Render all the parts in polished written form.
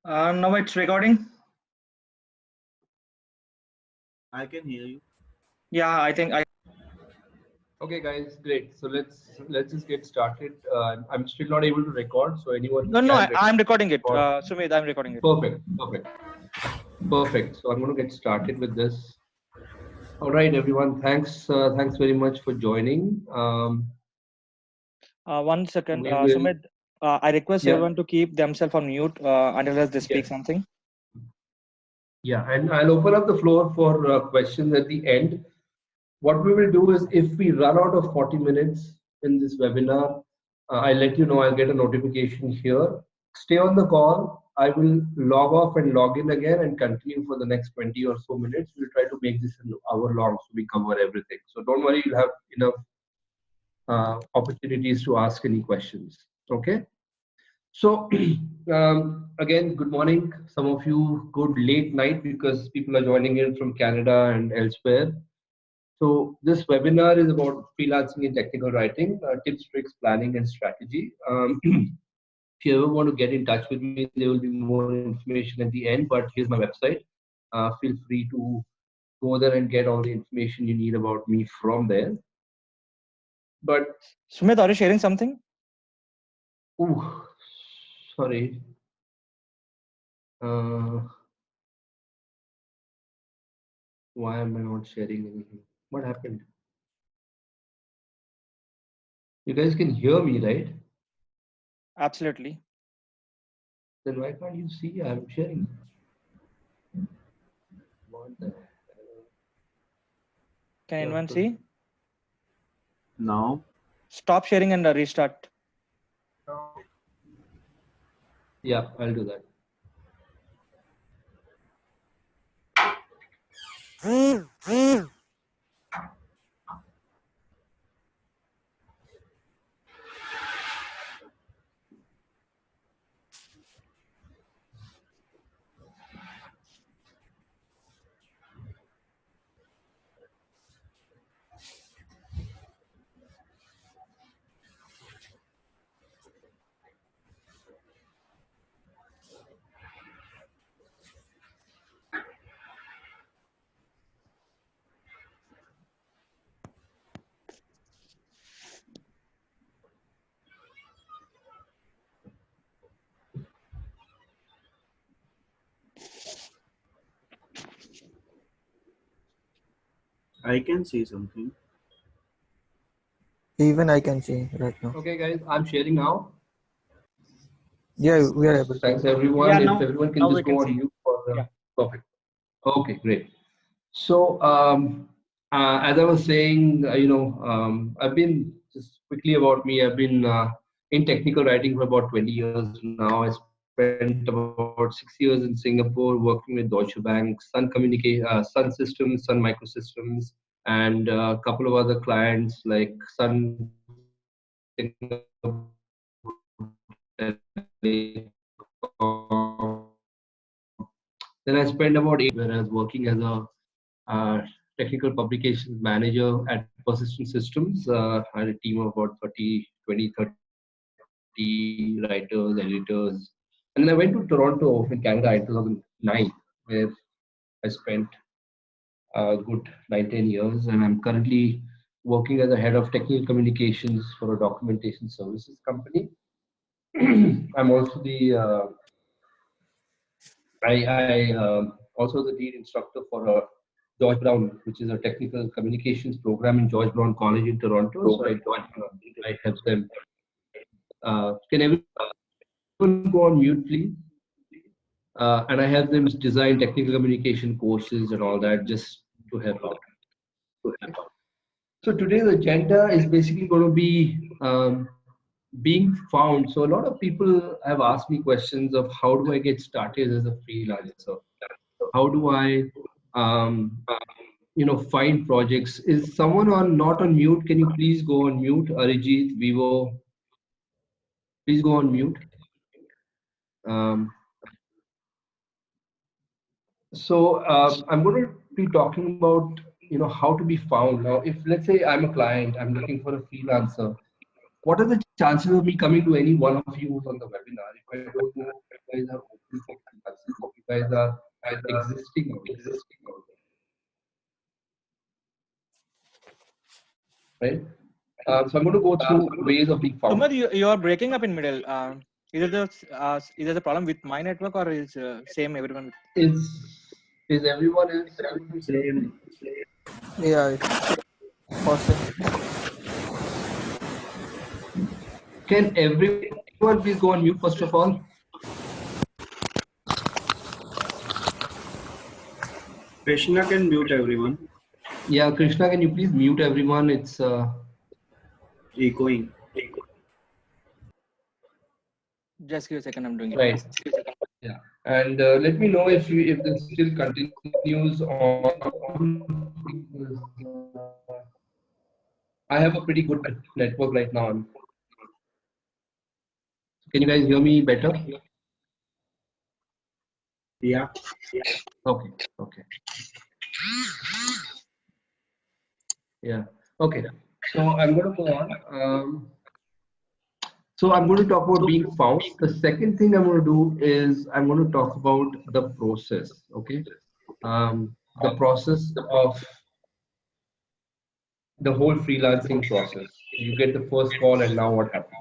Now it's recording. I can hear you. Yeah, I think I. Okay, guys, great. So let's just get started. I'm still not able to record, so anyone No, who no, can I'm recording it. record. Sumit, I'm recording it. Perfect. So I'm going to get started with this. All right, everyone. Thanks very much for joining. 1 second, We will- Sumit. I request Yeah. everyone to keep themselves on mute unless they speak something. Yeah, and I'll open up the floor for questions at the end. What we will do is, if we run out of 40 minutes in this webinar, I'll let you know. I'll get a notification here. Stay on the call. I will log off and log in again and continue for the next 20 or so minutes. We'll try to make this an hour long so we cover everything. So don't worry, you'll have enough opportunities to ask any questions. Okay. So again, good morning. Some of you good late night because people are joining in from Canada and elsewhere. So this webinar is about freelancing in technical writing, tips, tricks, planning, and strategy. If you ever want to get in touch with me, there will be more information at the end, but here's my website. Feel free to go there and get all the information you need about me from there. But Sumit, are you sharing something? oh, sorry. Why am I not sharing anything? What happened? You guys can hear me, right? Absolutely. Then why can't you see I'm sharing? What the Can anyone see? No. Stop sharing and restart. Yeah, I'll do that. I can see something. Even I can see right now. Okay, guys, I'm sharing now. Yeah, we are able to. Thanks, everyone. Yeah, if now- everyone can now we just can go on see. mute for Yeah. Perfect. Okay, great. So, as I was saying, I've been, just quickly about me, I've been in technical writing for about 20 years now. I spent about 6 years in Singapore working with Deutsche Bank, Sun Systems, Sun Microsystems, and a couple of other clients like Sun Telecom. Then I spent about 8 years where I was working as a technical publications manager at Persistent Systems. I had a team of about 30 writers, editors. And then I went to Toronto in Canada in 2009, where I spent a good 9-10 years. And I'm currently working as a head of technical communications for a documentation services company. I'm also the also the lead instructor for a George Brown, which is a technical communications program in George Brown College in Toronto. So I help them. Can everyone go on mute, please? And I help them design technical communication courses and all that, just to help out. So today's agenda is basically going to be being found. So a lot of people have asked me questions of how do I get started as a freelancer? How do I find projects? Is someone not on mute? Can you please go on mute? Arijit, Vivo, please go on mute. So I'm going to be talking about how to be found. Now, if let's say I'm a client, I'm looking for a freelancer, what are the chances of me coming to any one of you who's on the webinar if I don't know if you guys are open for freelancing, if you guys are existing out there, right? So I'm going to go through ways of being found. Sumit, you are breaking up in middle. Is the problem with my network or is same everyone? Is everyone else able to hear? Same. Yeah, it's possible. Can everyone please go on mute first of all? Krishna can mute everyone. Yeah, Krishna, can you please mute everyone? It's Echoing. Just give a second. I'm doing it. right. Yeah, and let me know if this still continues on. I have a pretty good network right now. Can you guys hear me better? Yeah. Okay. Okay. Yeah. Okay. So I'm going to go on. So I'm going to talk about being found. The second thing I'm going to do is I'm going to talk about the process. Okay. The process of the whole freelancing process. You get the first call, and now what happens?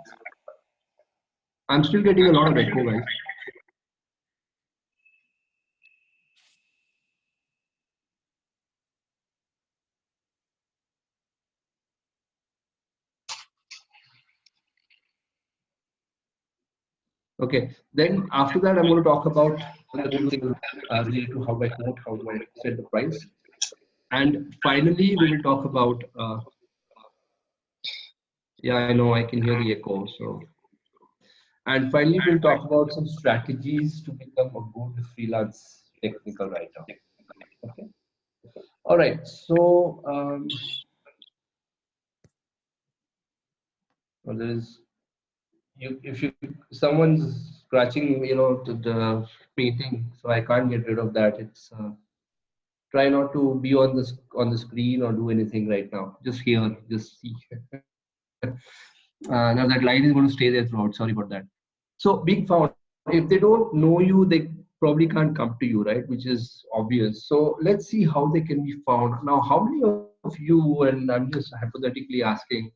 I'm still getting a lot of echo, guys. Okay. Then after that, I'm going to talk about the two things related to how do I quote, how do I set the price, and finally we will talk about. Yeah, I know I can hear the echo. So, and finally we'll talk about some strategies to become a good freelance technical writer. Okay. All right. So well, there's you if you someone's scratching, the meeting, so I can't get rid of that. It's try not to be on the screen or do anything right now. Just here, just see. Now that line is going to stay there throughout. Sorry about that. So being found, if they don't know you, they probably can't come to you, right? Which is obvious. So let's see how they can be found. Now, how many of you, and I'm just hypothetically asking,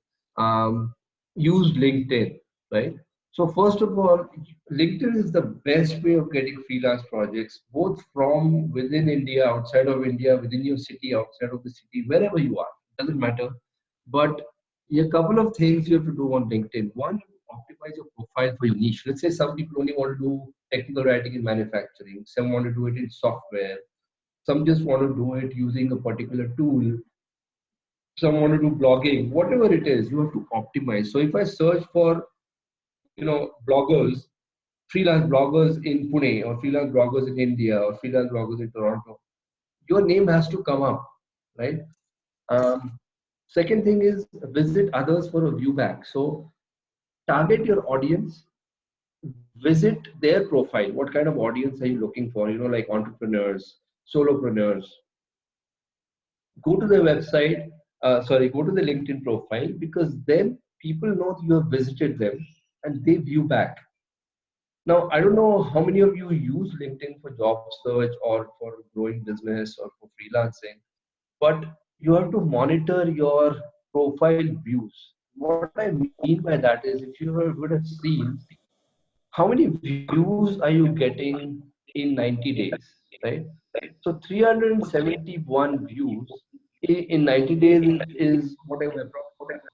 use LinkedIn, right? So first of all, LinkedIn is the best way of getting freelance projects, both from within India, outside of India, within your city, outside of the city, wherever you are, doesn't matter. But a couple of things you have to do on LinkedIn. One, optimize your profile for your niche. Let's say some people only want to do technical writing in manufacturing, some want to do it in software, some just want to do it using a particular tool, some want to do blogging, whatever it is, you have to optimize. So if I search for, bloggers, freelance bloggers in Pune, or freelance bloggers in India, or freelance bloggers in Toronto, your name has to come up, right? Second thing is visit others for a view back. So target your audience, visit their profile. What kind of audience are you looking for? Like entrepreneurs, solopreneurs. Go to their website, go to the LinkedIn profile, because then people know you have visited them and they view back. Now, I don't know how many of you use LinkedIn for job search or for growing business or for freelancing, but you have to monitor your profile views. What I mean by that is, if you would have seen how many views are you getting in 90 days, right? So 371 views in 90 days is whatever, approximately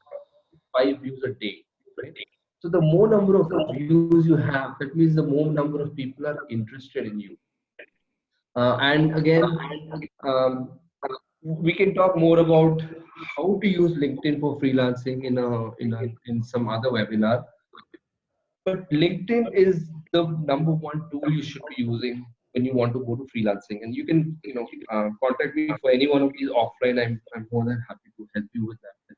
5 views a day, right? So the more number of views you have, that means the more number of people are interested in you. And again, we can talk more about how to use LinkedIn for freelancing in some other webinar. But LinkedIn is the number one tool you should be using when you want to go to freelancing. And you can, contact me for any one of these offline. I'm more than happy to help you with that.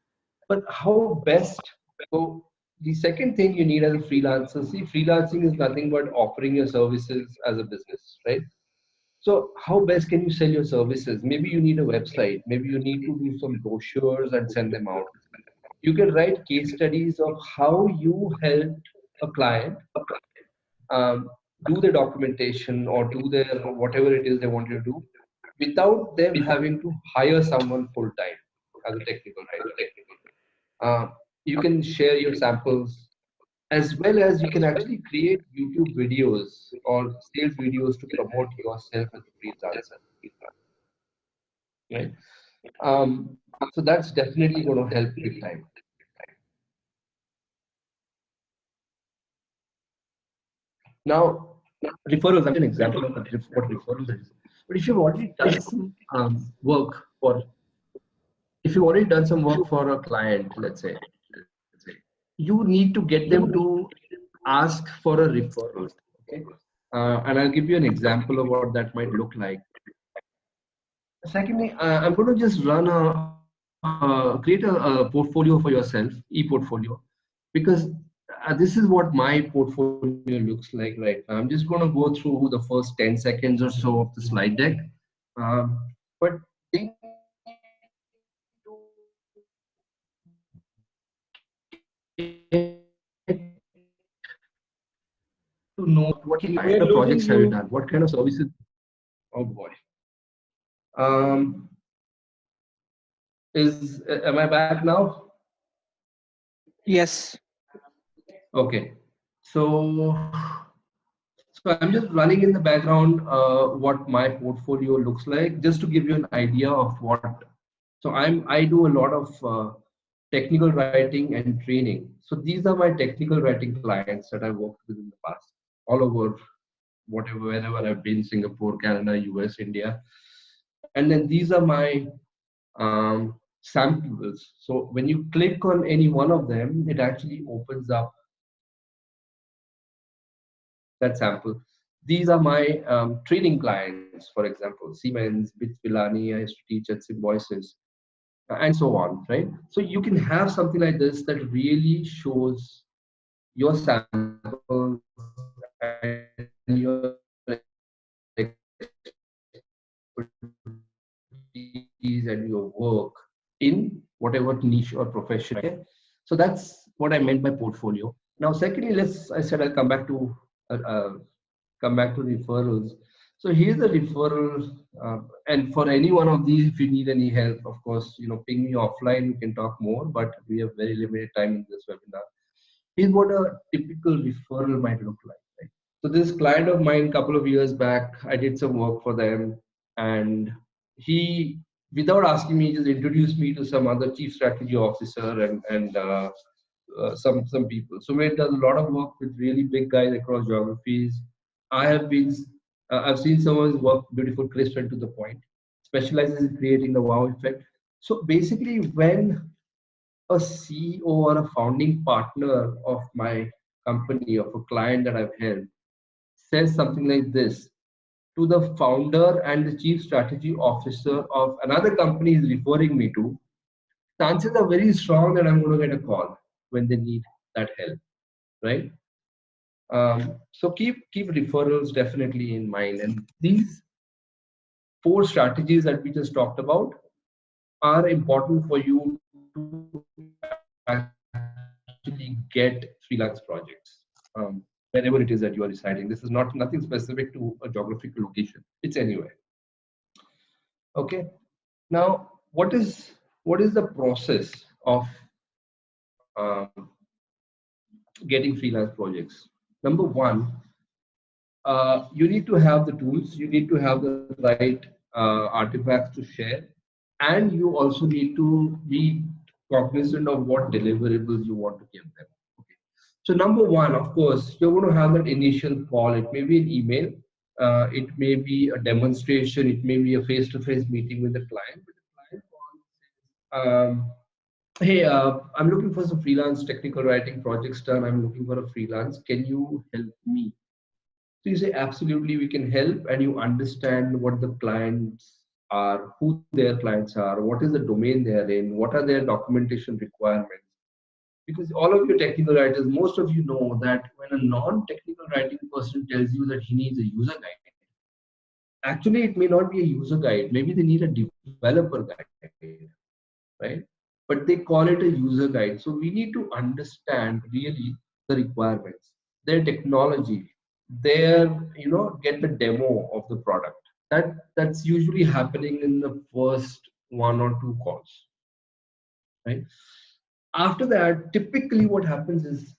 But how best? So the second thing you need as a freelancer, see, freelancing is nothing but offering your services as a business, right? So how best can you sell your services? Maybe you need a website. Maybe you need to do some brochures and send them out. You can write case studies of how you helped a client do the documentation or do their whatever it is they want you to do without them having to hire someone full time as a technical writer. You can share your samples as well as you can actually create YouTube videos or sales videos to promote yourself as a freelancer, right? So that's definitely going to help big time. Now, referrals, I'm an example of what referrals is. But if you've already done some work for, if you've already done some work for a client, let's say, you need to get them to ask for a referral. Okay, and I'll give you an example of what that might look like. Secondly, I'm going to just run create a portfolio for yourself, e-portfolio, because this is what my portfolio looks like right now. I'm just going to go through the first 10 seconds or so of the slide deck. But they need to know what kind of projects have you done, what kind of services. Oh boy. Am I back now? Yes. Okay. So I'm just running in the background what my portfolio looks like, just to give you an idea of what. So I do a lot of technical writing and training. So these are my technical writing clients that I've worked with in the past, all over wherever I've been: Singapore, Canada, US, India. And then these are my samples. So when you click on any one of them, it actually opens up that sample. These are my training clients, for example, Siemens, Bits Pilani, I used to teach at Symbiosis, and so on, right? So you can have something like this that really shows your samples and your expertise and your work in whatever niche or profession. Okay? So that's what I meant by portfolio. Now, secondly, I said I'll come back to referrals. So here's the referral, and for any one of these, if you need any help, of course, ping me offline. We can talk more, but we have very limited time in this webinar. Here's what a typical referral might look like. Right? So this client of mine, a couple of years back, I did some work for them, and he, without asking me, just introduced me to some other chief strategy officer and some people. So we done a lot of work with really big guys across geographies. I've seen some of his work, beautiful, crisp, and to the point. Specializes in creating the wow effect. So basically, when a CEO or a founding partner of my company, of a client that I've helped, says something like this to the founder and the chief strategy officer of another company he's referring me to, chances are very strong that I'm going to get a call when they need that help, right? So keep referrals definitely in mind, and these 4 strategies that we just talked about are important for you to actually get freelance projects wherever it is that you are residing. This is nothing specific to a geographical location. It's anywhere. Okay. Now, what is the process of getting freelance projects? Number one, you need to have the tools, you need to have the right artifacts to share, and you also need to be cognizant of what deliverables you want to give them. Okay. So number one, of course, you're going to have that initial call. It may be an email, it may be a demonstration, it may be a face-to-face meeting with the client. But the client calls, hey, I'm looking for some freelance technical writing projects done. I'm looking for a freelance. Can you help me? So you say, absolutely, we can help, and you understand what the clients are, who their clients are, what is the domain they are in, what are their documentation requirements. Because all of you technical writers, most of you know that when a non-technical writing person tells you that he needs a user guide, Actually, it may not be a user guide. Maybe they need a developer guide, right? But they call it a user guide. So we need to understand really the requirements, their technology, their, get the demo of the product. That's usually happening in the first one or two calls, right? After that, typically what happens is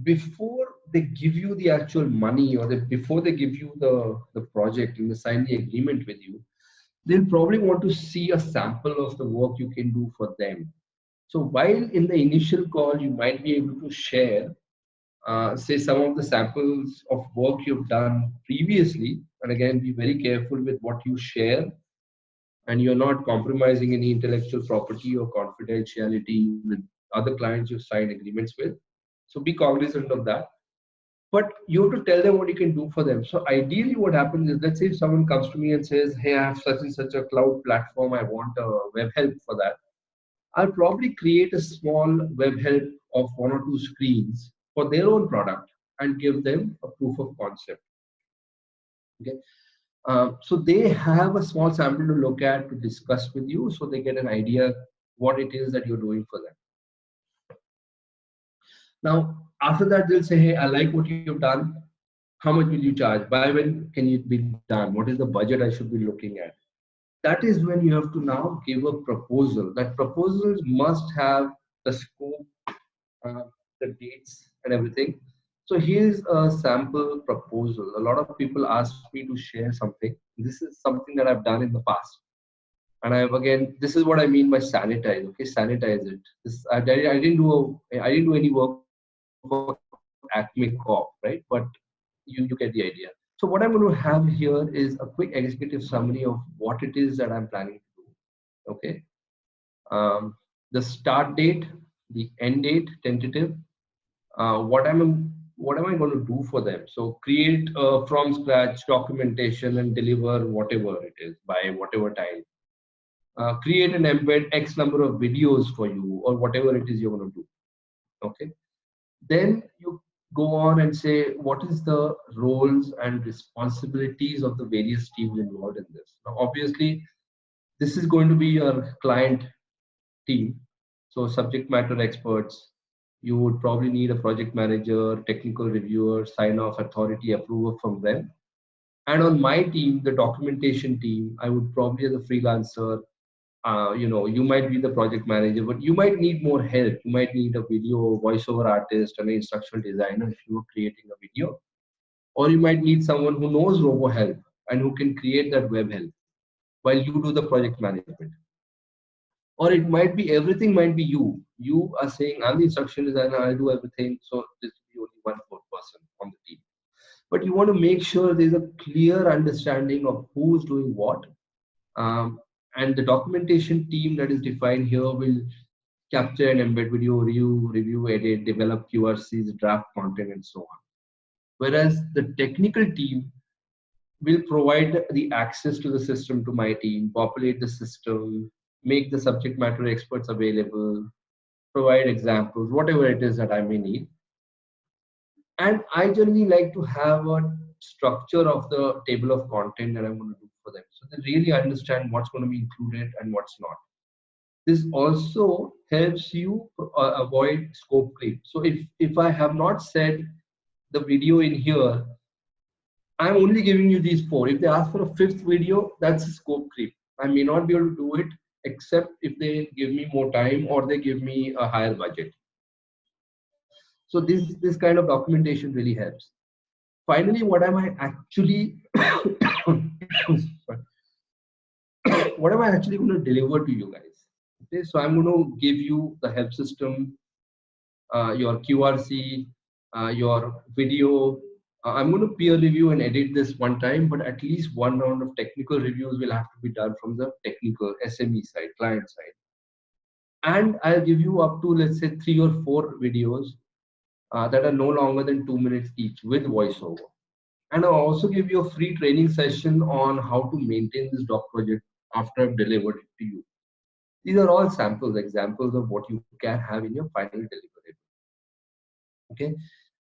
before they give you the actual money, or before they give you the project and they sign the agreement with you, they'll probably want to see a sample of the work you can do for them. So while in the initial call, you might be able to share, say, some of the samples of work you've done previously, and again, be very careful with what you share, and you're not compromising any intellectual property or confidentiality with other clients you've signed agreements with. So be cognizant of that. But you have to tell them what you can do for them. So ideally what happens is, let's say if someone comes to me and says, hey, I have such and such a cloud platform, I want a web help for that. I'll probably create a small web help of one or two screens for their own product and give them a proof of concept. Okay. So they have a small sample to look at, to discuss with you, so they get an idea what it is that you're doing for them. Now, after that, they'll say, hey, I like what you've done. How much will you charge? By when can it be done? What is the budget I should be looking at? That is when you have to now give a proposal. That proposal must have the scope, uh, the dates, and everything. So here's a sample proposal. A lot of people ask me to share something. This is something that I've done in the past. And I've, again, this is what I mean by sanitize. Okay, sanitize it. I didn't do any work for Acme Corp, right? But you get the idea. So what I'm going to have here is a quick executive summary of what it is that I'm planning to do. Okay. The start date, the end date, tentative. What am I going to do for them? So create from scratch documentation and deliver whatever it is by whatever time. Create and embed X number of videos for you, or whatever it is you're going to do. Okay. Then you go on and say, what is the roles and responsibilities of the various teams involved in this? Now, obviously, this is going to be your client team. So subject matter experts, you would probably need a project manager, technical reviewer, sign off authority approval from them. And on my team, the documentation team, I would probably, as a freelancer, you might be the project manager, but you might need more help. You might need a video voiceover artist and an instructional designer if you are creating a video, or you might need someone who knows robo help and who can create that web help while you do the project management. Or it might be, everything might be you are saying, I'm the instruction designer, I'll do everything, so this will be only one more person on the team. But you want to make sure there's a clear understanding of who's doing what. And the documentation team that is defined here will capture and embed video, review, edit, develop QRCs, draft content, and so on. Whereas the technical team will provide the access to the system to my team, populate the system, make the subject matter experts available, provide examples, whatever it is that I may need. And I generally like to have a structure of the table of content that I'm going to do for them, so they really understand what's going to be included and what's not. This also helps you avoid scope creep. So if I have not said the video in here, I'm only giving you these four. If they ask for a fifth video, that's a scope creep. I may not be able to do it except if they give me more time or they give me a higher budget. So this kind of documentation really helps. Finally, what am I actually what am I actually going to deliver to you guys? Okay, so I'm going to give you the help system, your QRC, your video. I'm going to peer review and edit this one time, but at least one round of technical reviews will have to be done from the technical SME side, client side. And I'll give you up to, let's say, 3 or 4 videos that are no longer than 2 minutes each with voiceover. And I'll also give you a free training session on how to maintain this doc project after I've delivered it to you. These are all samples, examples of what you can have in your final deliverable. Okay.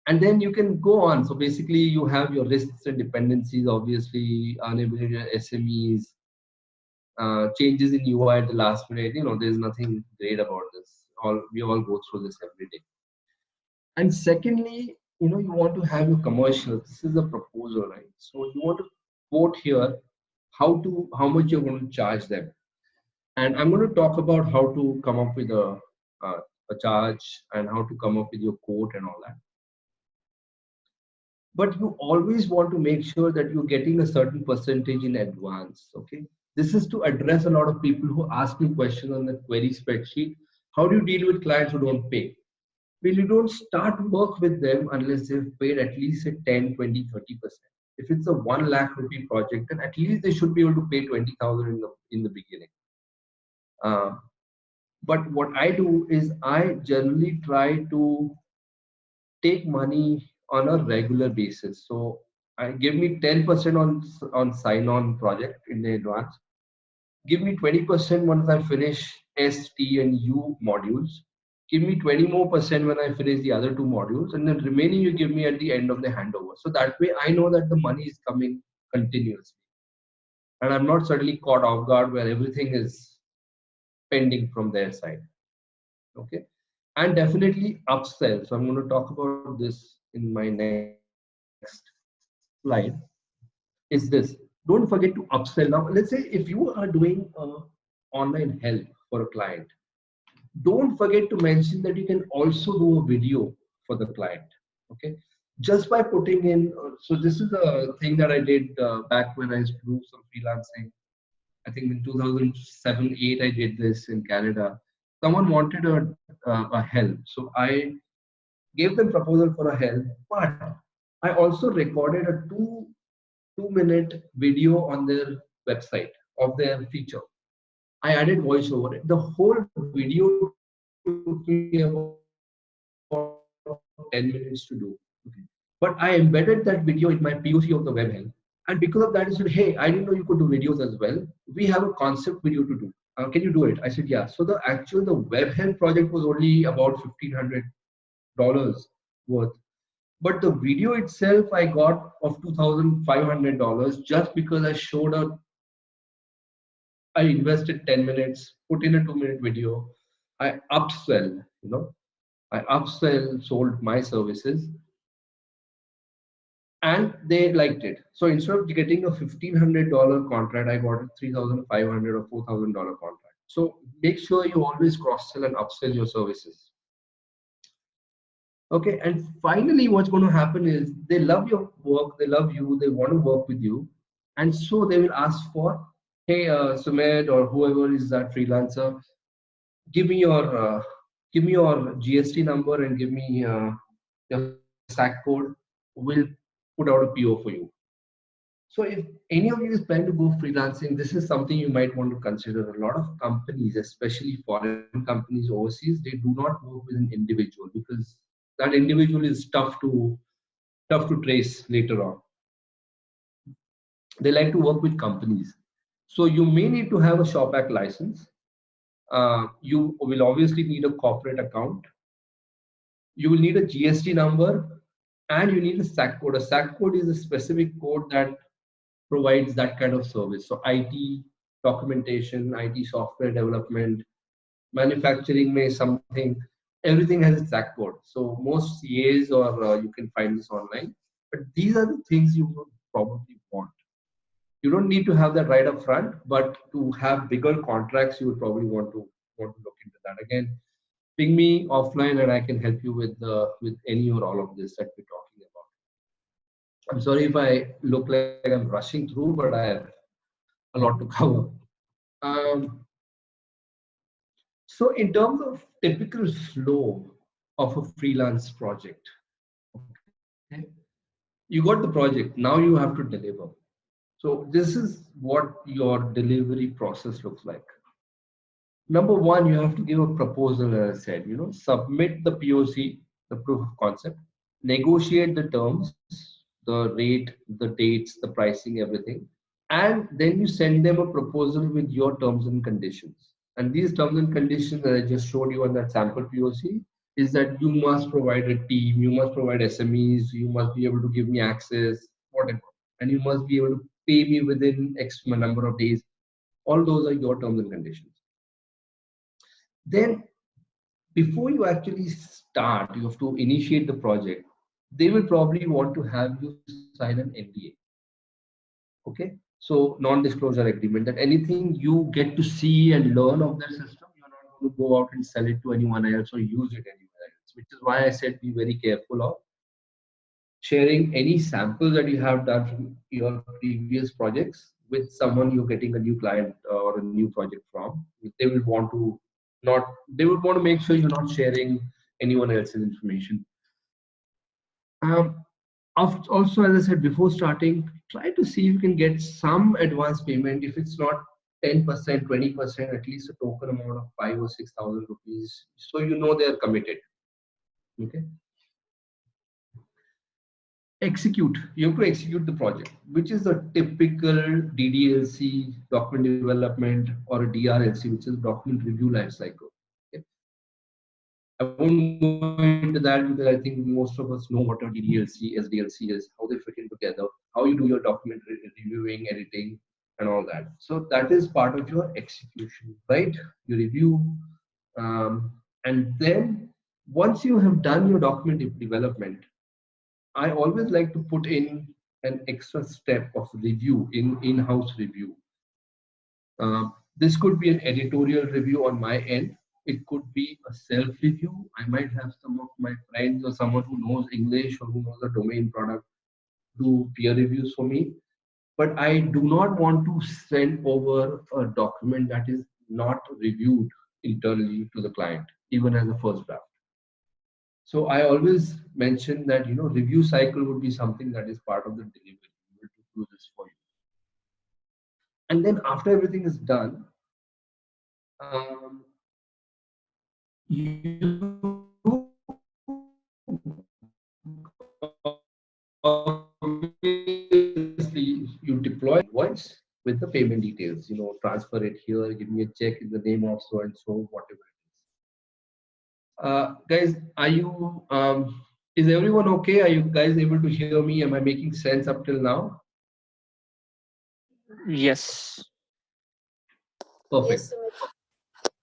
And then you can go on. So basically you have your risks and dependencies, obviously, unavailable SMEs, changes in UI at the last minute. There's nothing great about this. We all go through this every day. And secondly, you want to have your commercial. This is a proposal, right? So you want to quote here how much you're going to charge them. And I'm going to talk about how to come up with a charge and how to come up with your quote and all that. But you always want to make sure that you're getting a certain percentage in advance. Okay, this is to address a lot of people who ask me questions on the query spreadsheet. How do you deal with clients who don't pay? Well, you don't start work with them unless they've paid at least a 10, 20, 30%. If it's a 1 lakh rupee project, then at least they should be able to pay 20,000 in the beginning. But what I do is I generally try to take money on a regular basis. So I give me 10% on sign-on project in the advance. Give me 20% once I finish S, T, and U modules. Give me 20 more percent when I finish the other 2 modules, and then remaining you give me at the end of the handover. So that way I know that the money is coming continuously, and I'm not suddenly caught off guard where everything is pending from their side. Okay, and definitely upsell. So I'm going to talk about this in my next slide. Is this? Don't forget to upsell. Now, let's say if you are doing online help for a client, don't forget to mention that you can also do a video for the client. Okay, just by putting in. So this is a thing that I did back when I used to do some freelancing. I think in 2007-8 I did this in Canada. Someone wanted a help, so I gave them proposal for a help, but I also recorded a two-minute video on their website of their feature. I added voice over it. The whole video took me about 10 minutes to do. Okay. But I embedded that video in my POC of the web help. And because of that, I said, hey, I didn't know you could do videos as well. We have a concept video to do. Can you do it? I said, yeah. So the web help project was only about $1,500 worth. But the video itself I got of $2,500 just because I invested 10 minutes, put in a 2-minute video. I upsell, sold my services, and they liked it. So instead of getting a $1,500 contract, I got a $3,500 or $4,000 contract. So make sure you always cross-sell and upsell your services. Okay, and finally what's going to happen is they love your work, they love you, they want to work with you, and so they will ask for, hey, Sumit or whoever is that freelancer, give me your GST number and give me your SAC code. We'll put out a PO for you. So if any of you is planning to go freelancing, this is something you might want to consider. A lot of companies, especially foreign companies overseas, they do not work with an individual because that individual is tough to trace later on. They like to work with companies. So you may need to have a shop act license. You will obviously need a corporate account. You will need a GST number, and you need a SAC code. A SAC code is a specific code that provides that kind of service. So IT documentation, IT software development, manufacturing may something, everything has a SAC code. So most CAs or you can find this online. But these are the things you would probably want. You don't need to have that right up front, but to have bigger contracts, you would probably want to look into that. Again, ping me offline and I can help you with any or all of this that we're talking about. I'm sorry if I look like I'm rushing through, but I have a lot to cover. So in terms of typical flow of a freelance project, okay, you got the project, now you have to deliver. So this is what your delivery process looks like. Number one, you have to give a proposal, as I said, submit the POC, the proof of concept, negotiate the terms, the rate, the dates, the pricing, everything. And then you send them a proposal with your terms and conditions. And these terms and conditions that I just showed you on that sample POC is that you must provide a team, you must provide SMEs, you must be able to give me access, whatever, and you must be able to pay me within X number of days. All those are your terms and conditions. Then before you actually start, you have to initiate the project. They will probably want to have you sign an NDA. Okay, so non-disclosure agreement, that anything you get to see and learn of their system, you're not going to go out and sell it to anyone else or use it anywhere else, which is why I said be very careful of sharing any samples that you have done from your previous projects with someone you're getting a new client or a new project from. They will want to not, they would want to make sure you're not sharing anyone else's information. Also, as I said before starting, try to see if you can get some advance payment. If it's not 10%, 20%, at least a token amount of 5 or 6,000 rupees, so you know they are committed. Okay. Execute. You have to execute the project, which is a typical DDLC, document development, or a DRLC, which is document review lifecycle. Okay. I won't go into that because I think most of us know what a DDLC, SDLC is, how they fit in together, how you do your document reviewing, editing, and all that. So that is part of your execution, right? You review, and then once you have done your document development, I always like to put in an extra step of review, in-house review. This could be an editorial review on my end. It could be a self-review. I might have some of my friends or someone who knows English or who knows the domain product do peer reviews for me. But I do not want to send over a document that is not reviewed internally to the client, even as a first draft. So I always mention that, you know, review cycle would be something that is part of the delivery. We will do this for you. And then after everything is done, you deploy invoice with the payment details, you know, transfer it here, give me a check in the name of so and so, whatever it is. Guys, are you is everyone okay? Are you guys able to hear me? Am I making sense up till now? Yes. Perfect. Yes,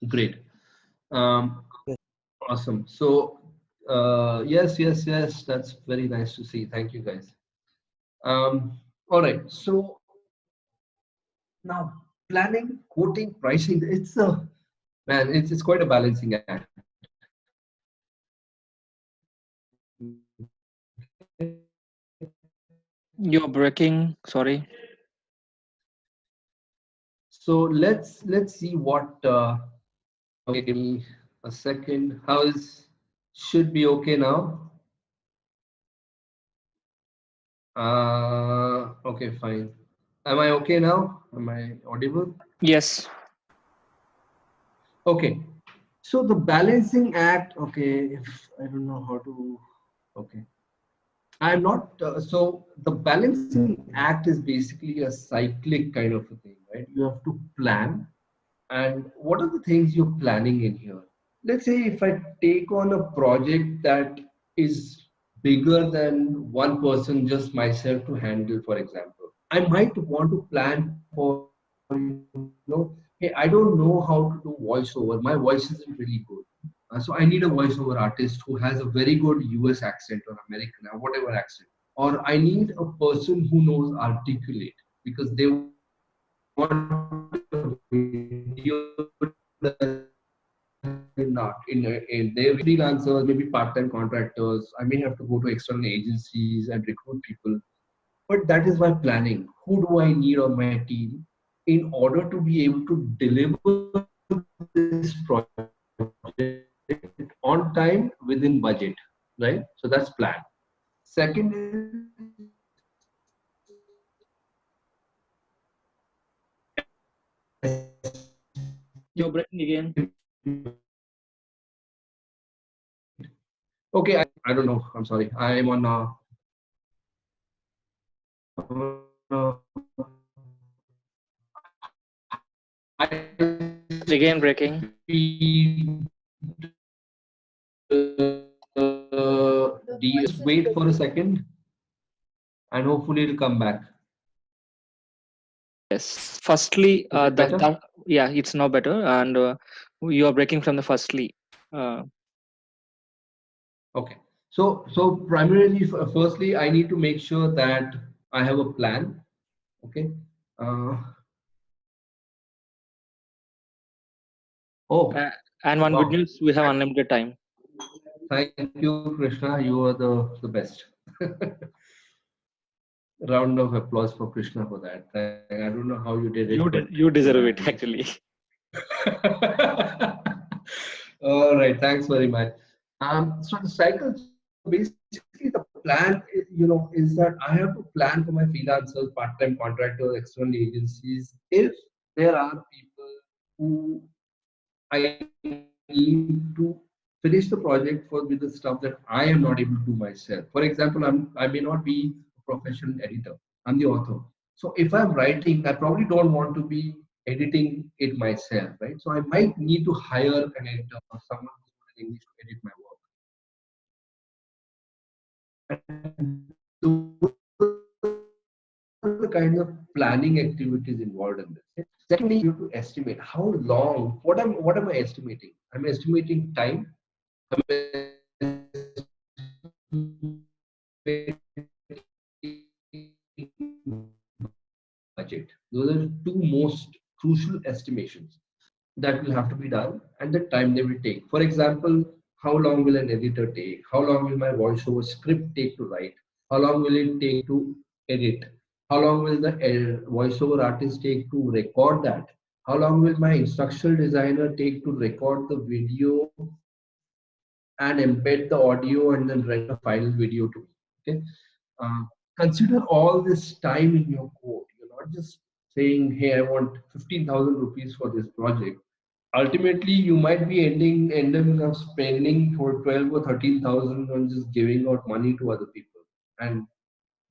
great. Awesome. So yes, that's very nice to see. Thank you, guys. All right. So now planning, quoting, pricing, it's a man, it's quite a balancing act. You're breaking. Sorry. So let's see what okay, give me a second. How is, should be okay now? Okay, fine. Am I okay now? Am I audible? Yes. Okay. So the balancing act, okay, if I don't know how to, okay. I'm not, so the balancing act is basically a cyclic kind of a thing, right? You have to plan. And what are the things you're planning in here? Let's say if I take on a project that is bigger than one person, just myself to handle, for example, I might want to plan for, you know, hey, I don't know how to do voiceover. My voice isn't really good. So I need a voiceover artist who has a very good US accent or American or whatever accent. Or I need a person who knows articulate because they want a video not in their freelancers, maybe part-time contractors. I may have to go to external agencies and recruit people. But that is why planning. Who do I need on my team in order to be able to deliver this project on time within budget, right? So that's plan. Second You're breaking again. okay, I don't know. I'm sorry. I'm on Again breaking. Just wait for a second and hopefully it'll come back. Yes. Firstly, Is it better? yeah, it's now better, and you are breaking from the firstly. Okay. So primarily, firstly, I need to make sure that I have a plan. Okay. Uh, oh, And one good wow. news, we have unlimited time. Thank you, Krishna. You are the best. Round of applause for Krishna for that. I don't know how you did it, but You deserve yeah. it, actually. All right. Thanks very much. So the cycle, basically the plan, is that I have to plan for my freelancers, part-time contractors, external agencies. If there are people who I need to finish the project for with the stuff that I am not able to do myself. For example, I may not be a professional editor. I'm the author. So if I'm writing, I probably don't want to be editing it myself, right? So I might need to hire an editor or someone who's good in English to edit my work. And the kind of planning activities involved in this. Secondly, you have to estimate how long. What am I estimating? I'm estimating time. I'm budget. Those are the two most crucial estimations that will have to be done and the time they will take. For example, how long will an editor take? How long will my voiceover script take to write? How long will it take to edit? How long will the voiceover artist take to record that? How long will my instructional designer take to record the video and embed the audio and then render a final video to me? Okay. Uh, Consider all this time in your code. You're not just saying, hey, I want 15,000 rupees for this project. Ultimately, you might be ending up spending for 12 or 13,000 on just giving out money to other people. And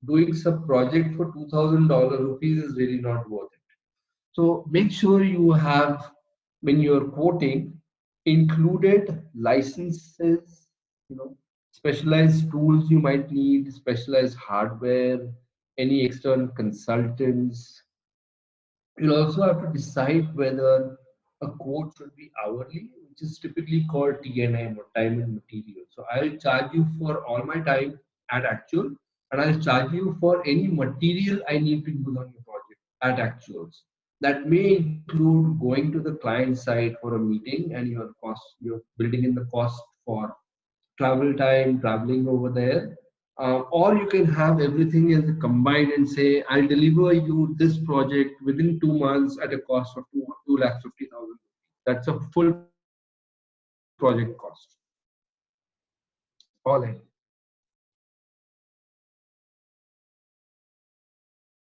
doing some project for $2,000 is really not worth it. So make sure you have, when you're quoting, included licenses, specialized tools you might need, specialized hardware, any external consultants. You'll also have to decide whether a quote should be hourly, which is typically called TNM or time and material. So I'll charge you for all my time at actual, and I'll charge you for any material I need to use on your project at actuals. That may include going to the client side for a meeting and you're building in the cost for travel time, traveling over there. Or you can have everything as a combined and say, I'll deliver you this project within 2 months at a cost of 2,50,000. That's a full project cost. All in.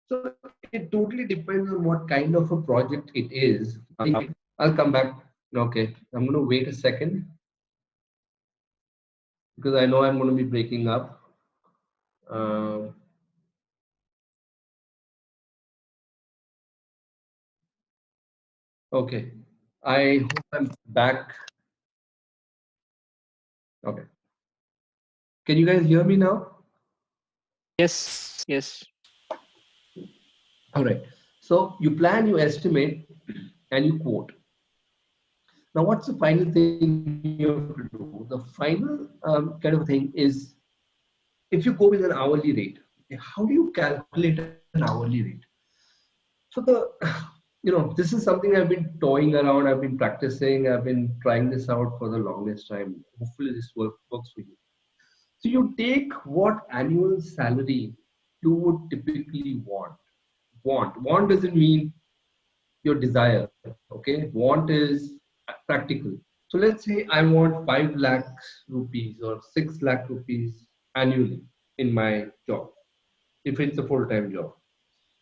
So it totally depends on what kind of a project it is. I'll come back. Okay, I'm going to wait a second because I know I'm going to be breaking up. Okay, I hope I'm back. Okay. Can you guys hear me now? Yes, yes. All right. So you plan, you estimate, and you quote. Now, what's the final thing you have to do? The final kind of thing is if you go with an hourly rate, how do you calculate an hourly rate? So this is something I've been toying around, I've been practicing, I've been trying this out for the longest time. Hopefully this works for you. So you take what annual salary you would typically want. Want doesn't mean your desire. Okay, want is practical. So let's say I want 5 lakhs rupees or 6 lakh rupees annually in my job, if it's a full-time job.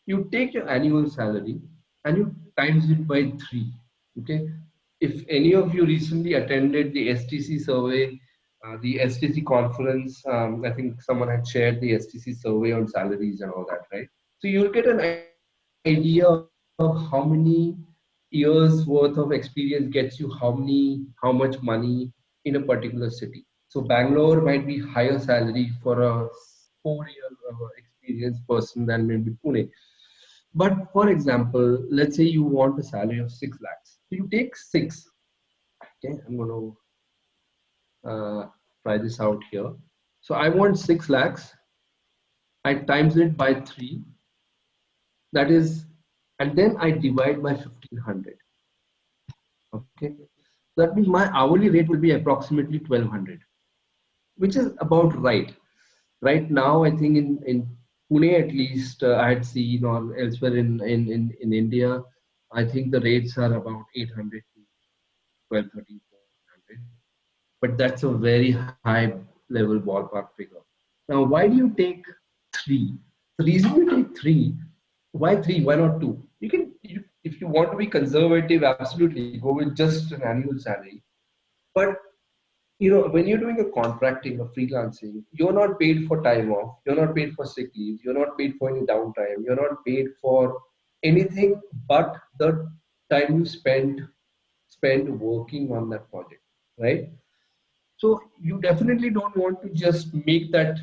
You take your annual salary and you times it by 3. Okay, if any of you recently attended the STC survey, the STC conference, I think someone had shared the STC survey on salaries and all that, right? So you'll get an idea of how many years worth of experience gets you how much money in a particular city. So Bangalore might be higher salary for a 4-year experienced person than maybe Pune. But for example, let's say you want a salary of 6 lakhs. So you take 6. Okay, I'm going to try this out here. So I want 6 lakhs. I times it by 3. That is, and then I divide by 1500. Okay, so that means my hourly rate will be approximately 1200, which is about right. Right now, I think in Pune at least, I had seen, or elsewhere in India, I think the rates are about 800 to 12, 13, 1400. But that's a very high level ballpark figure. Now, why do you take 3? The reason you take 3, why 3? Why not 2? If you want to be conservative, absolutely go with just an annual salary. But when you're doing a contracting or freelancing, you're not paid for time off, you're not paid for sick leaves, you're not paid for any downtime, you're not paid for anything but the time you spend working on that project, right? So you definitely don't want to just make that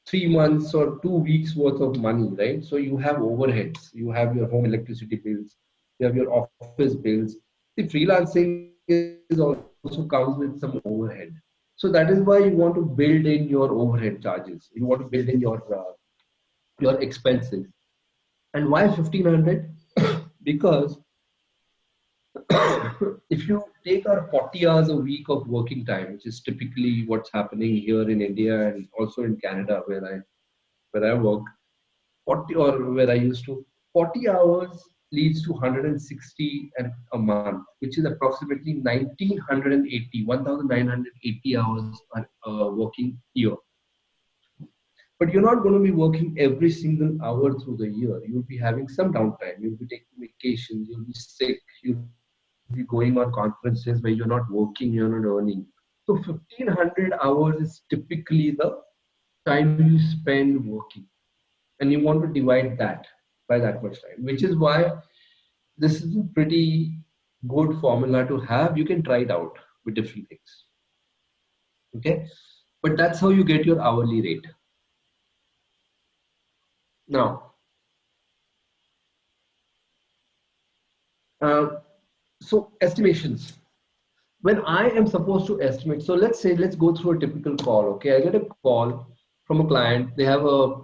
3 months or 2 weeks worth of money, right? So you have overheads, you have your home electricity bills, you have your office bills. The freelancing is also comes with some overhead. So that is why you want to build in your overhead charges. You want to build in your expenses. And why 1500? Because if you take our 40 hours a week of working time, which is typically what's happening here in India and also in Canada where I work, 40 or where I used to, 40 hours leads to 160 a month, which is approximately 1980 hours a working year. But you're not going to be working every single hour through the year. You'll be having some downtime. You'll be taking vacations. You'll be sick. You'll be going on conferences where you're not working, you're not earning. So 1500 hours is typically the time you spend working. And you want to divide that by that much time, which is why this is a pretty good formula to have. You can try it out with different things. Okay, but that's how you get your hourly rate. Now, so estimations. When I am supposed to estimate, so let's go through a typical call. Okay, I get a call from a client. They have a,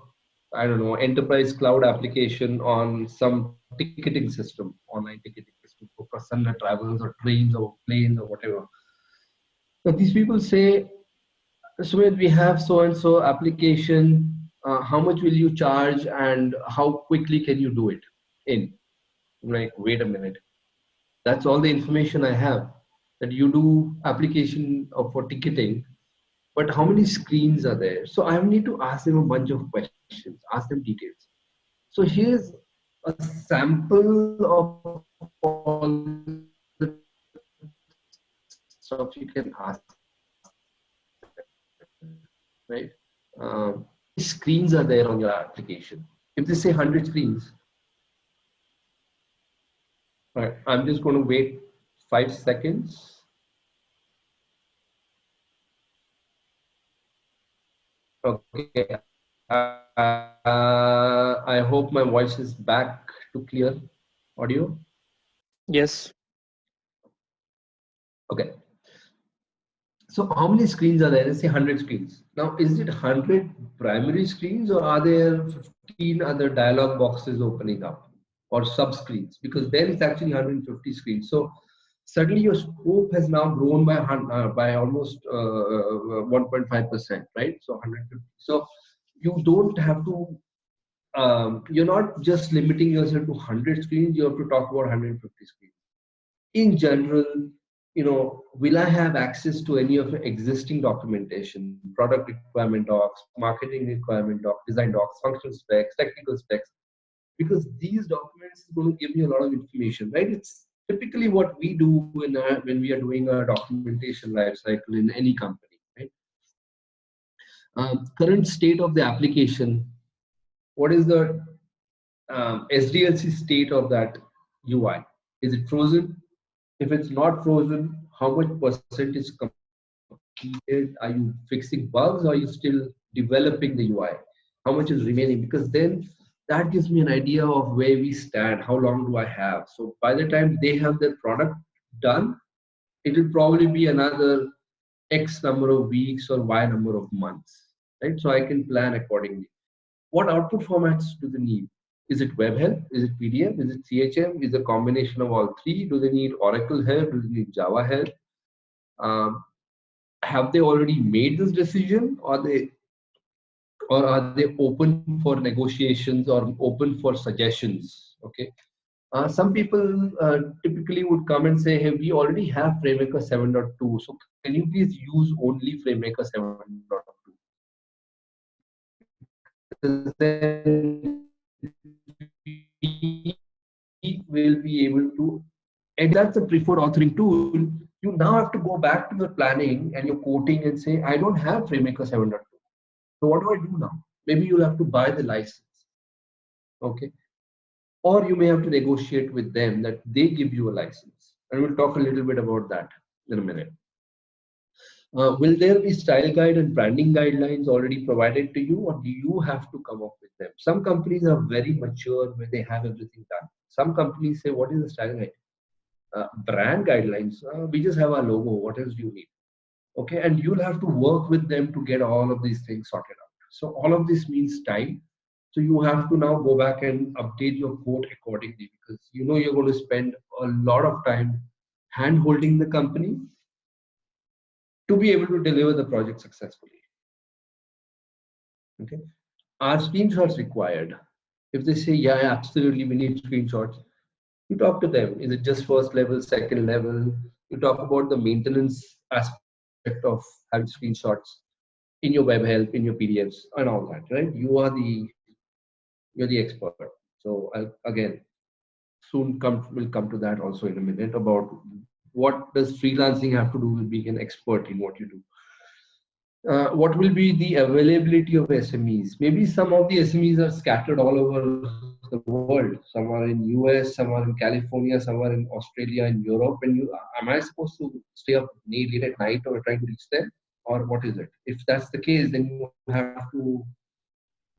I don't know, enterprise cloud application on some ticketing system, online ticketing system for person that travels or trains or planes or whatever. So these people say, Sumit, we have so and so application. How much will you charge and how quickly can you do it in? I'm like, wait a minute. That's all the information I have. That you do application for ticketing, but how many screens are there? So I need to ask them a bunch of questions, ask them details. So here's a sample of all the stuff you can ask, right? Screens are there on your application. If they say 100 screens, right, I'm just going to wait 5 seconds. Okay. I hope my voice is back to clear audio. Yes. Okay. So how many screens are there? Let's say 100 screens. Now, is it 100 primary screens or are there 15 other dialog boxes opening up or sub screens? Because then it's actually 150 screens. So suddenly your scope has now grown by almost 1.5%, right? So 150. So you don't have to, you're not just limiting yourself to 100 screens, you have to talk about 150 screens. In general, will I have access to any of the existing documentation, product requirement docs, marketing requirement docs, design docs, functional specs, technical specs? Because these documents are going to give me a lot of information, right? It's typically what we do when we are doing our documentation life cycle in any company, right? Current state of the application, what is the SDLC state of that UI? Is it frozen? If it's not frozen, how much percent is complete? completed? Are you fixing bugs, or are you still developing the UI? How much is remaining? Because then that gives me an idea of where we stand. How long do I have? So by the time they have their product done, it will probably be another X number of weeks or Y number of months, right? So I can plan accordingly. What output formats do they need? Is it web help? Is it PDF? Is it CHM? Is it a combination of all three? Do they need Oracle help? Do they need Java help? Have they already made this decision, or are they open for negotiations or open for suggestions? Okay. Some people typically would come and say, hey, we already have FrameMaker 7.2, so can you please use only FrameMaker 7.2? Then we will be able to, and that's a preferred authoring tool. You now have to go back to your planning and your quoting and say, I don't have FrameMaker 7.2. So what do I do now? Maybe you'll have to buy the license. Okay. Or you may have to negotiate with them that they give you a license. And we'll talk a little bit about that in a minute. Will there be style guide and branding guidelines already provided to you, or do you have to come up with them? Some companies are very mature where they have everything done. Some companies say, what is the style guide? Brand guidelines, we just have our logo. What else do you need? Okay, and you'll have to work with them to get all of these things sorted out. So all of this means time. So you have to now go back and update your quote accordingly, because you know you're going to spend a lot of time hand holding the company to be able to deliver the project successfully. Okay, are screenshots required? If they say, yeah, absolutely, we need screenshots, you talk to them. Is it just first level, second level? You talk about the maintenance aspect of having screenshots in your web help, in your PDFs, and all that, right? You're the expert. So again, we'll come to that also in a minute about what does freelancing have to do with being an expert in what you do. What will be the availability of SMEs? Maybe some of the SMEs are scattered all over the world. Some are in US, some are in California, some are in Australia and Europe. And am I supposed to stay up late at night or trying to reach them? Or what is it? If that's the case, then you have to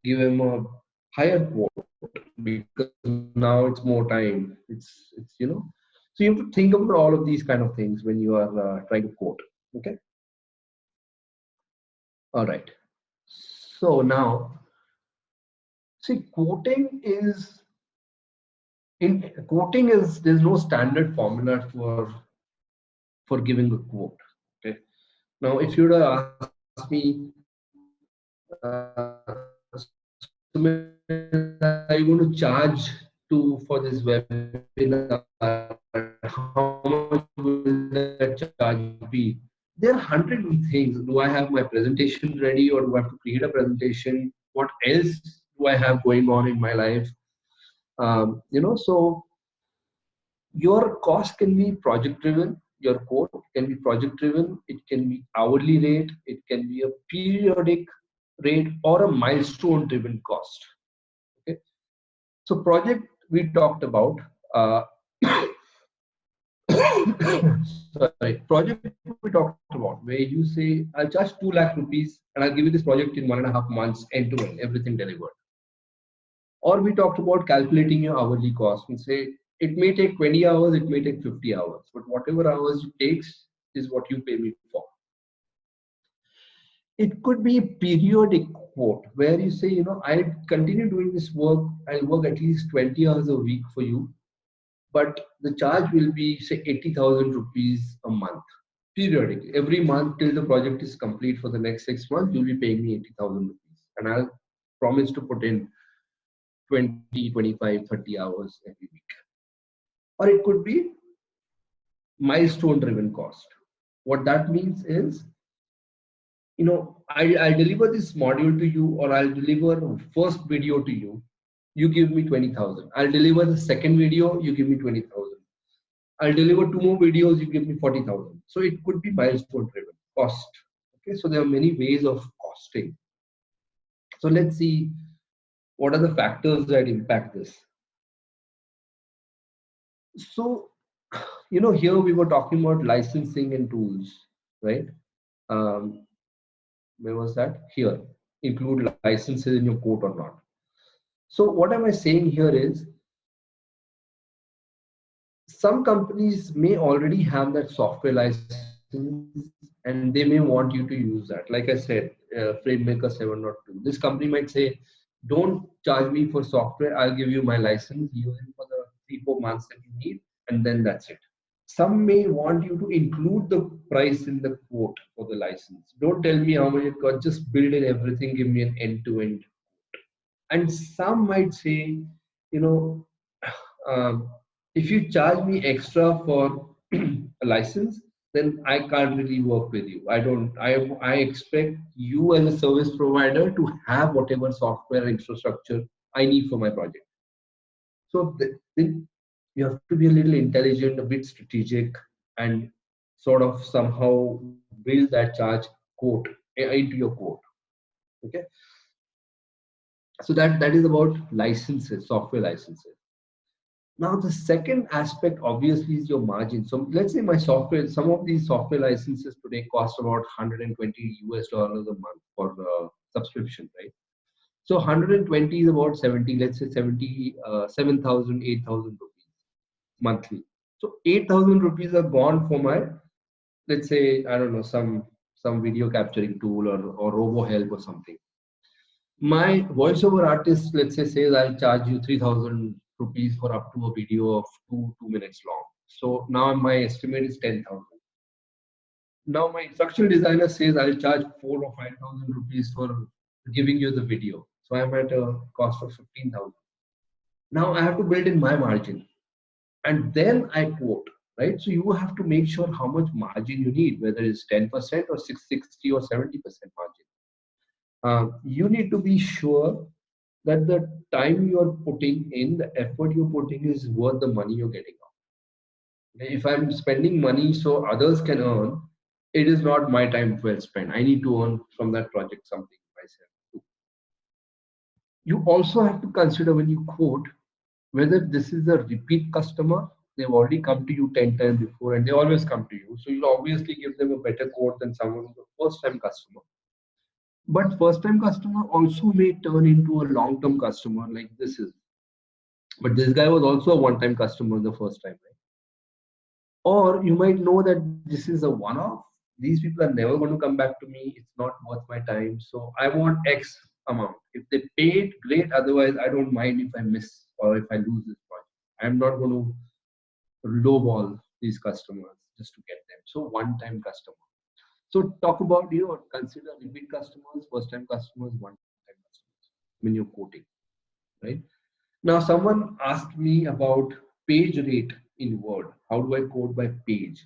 give them a higher quote, because now it's more time. It's so you have to think about all of these kind of things when you are trying to quote. Okay. All right. So now, see, there's no standard formula for giving a quote. Okay. Now, if you were to ask me, Sumit, are you going to charge for this webinar? How much will that charge be? There are 100 things. Do I have my presentation ready, or do I have to create a presentation? What else do I have going on in my life? So your cost can be project driven. Your quote can be project driven. It can be hourly rate. It can be a periodic rate, or a milestone driven cost. Okay. So project we talked about. Sorry, project we talked about, where you say, I'll charge 2 lakh rupees and I'll give you this project in 1.5 months, end to end, everything delivered. Or we talked about calculating your hourly cost and say, it may take 20 hours, it may take 50 hours, but whatever hours it takes is what you pay me for. It could be a periodic quote where you say, I'll continue doing this work, I'll work at least 20 hours a week for you, but the charge will be, say, 80,000 rupees a month. Periodic. Every month till the project is complete for the next 6 months, you'll be paying me 80,000 rupees. And I'll promise to put in 20, 25, 30 hours every week. Or it could be milestone driven cost. What that means is, I'll deliver this module to you, or I'll deliver first video to you. You give me 20,000. I'll deliver the second video, you give me 20,000. I'll deliver 2 more videos, you give me 40,000. So it could be milestone driven cost. Okay, so there are many ways of costing. So let's see what are the factors that impact this. So, here we were talking about licensing and tools, right? Um, where was that? Here, include licenses in your quote or not. So what am I saying here is some companies may already have that software license and they may want you to use that. Like I said, FrameMaker 7.2. This company might say, don't charge me for software. I'll give you my license. Use it for the 3-4 months that you need, and then that's it. Some may want you to include the price in the quote for the license. Don't tell me how much it costs. Just build in everything. Give me an end-to-end. And some might say, you know, um, if you charge me extra for a license, then I can't really work with you. I expect you as a service provider to have whatever software infrastructure I need for my project. So then you have to be a little intelligent, a bit strategic, and sort of somehow build that charge quote into your quote. Okay. So that is about licenses, software licenses. Now the second aspect obviously is your margin. So let's say my software, some of these software licenses today cost about $120 a month for the subscription, right? So 120 is about 70, let's say 70, 7,000, 8,000 rupees monthly. So 8,000 rupees are gone for my, let's say, I don't know, some video capturing tool or robo help or something. My voiceover artist, let's say, says I'll charge you 3,000 rupees for up to a video of two minutes long. So now my estimate is 10,000. Now my instructional designer says I'll charge 4 or 5,000 rupees for giving you the video. So I'm at a cost of 15,000. Now I have to build in my margin, and then I quote, right? So you have to make sure how much margin you need, whether it's 10% or 60 or 70% margin. You need to be sure that the time you're putting in, the effort you're putting is worth the money you're getting out. If I'm spending money so others can earn, it is not my time well spent. I need to earn from that project something myself too. You also have to consider when you quote whether this is a repeat customer. They've already come to you 10 times before and they always come to you. So you'll obviously give them a better quote than someone who's a first time customer. But first time customer also may turn into a long term customer like this is. But this guy was also a one time customer the first time, right? Or you might know that this is a one off. These people are never going to come back to me. It's not worth my time. So I want X amount. If they pay it, great. Otherwise, I don't mind if I miss or if I lose this project. I'm not going to lowball these customers just to get them. So one time customer. So talk about, consider repeat customers, first time customers, one time customers when you're quoting, right? Now someone asked me about page rate in Word. How do I quote by page?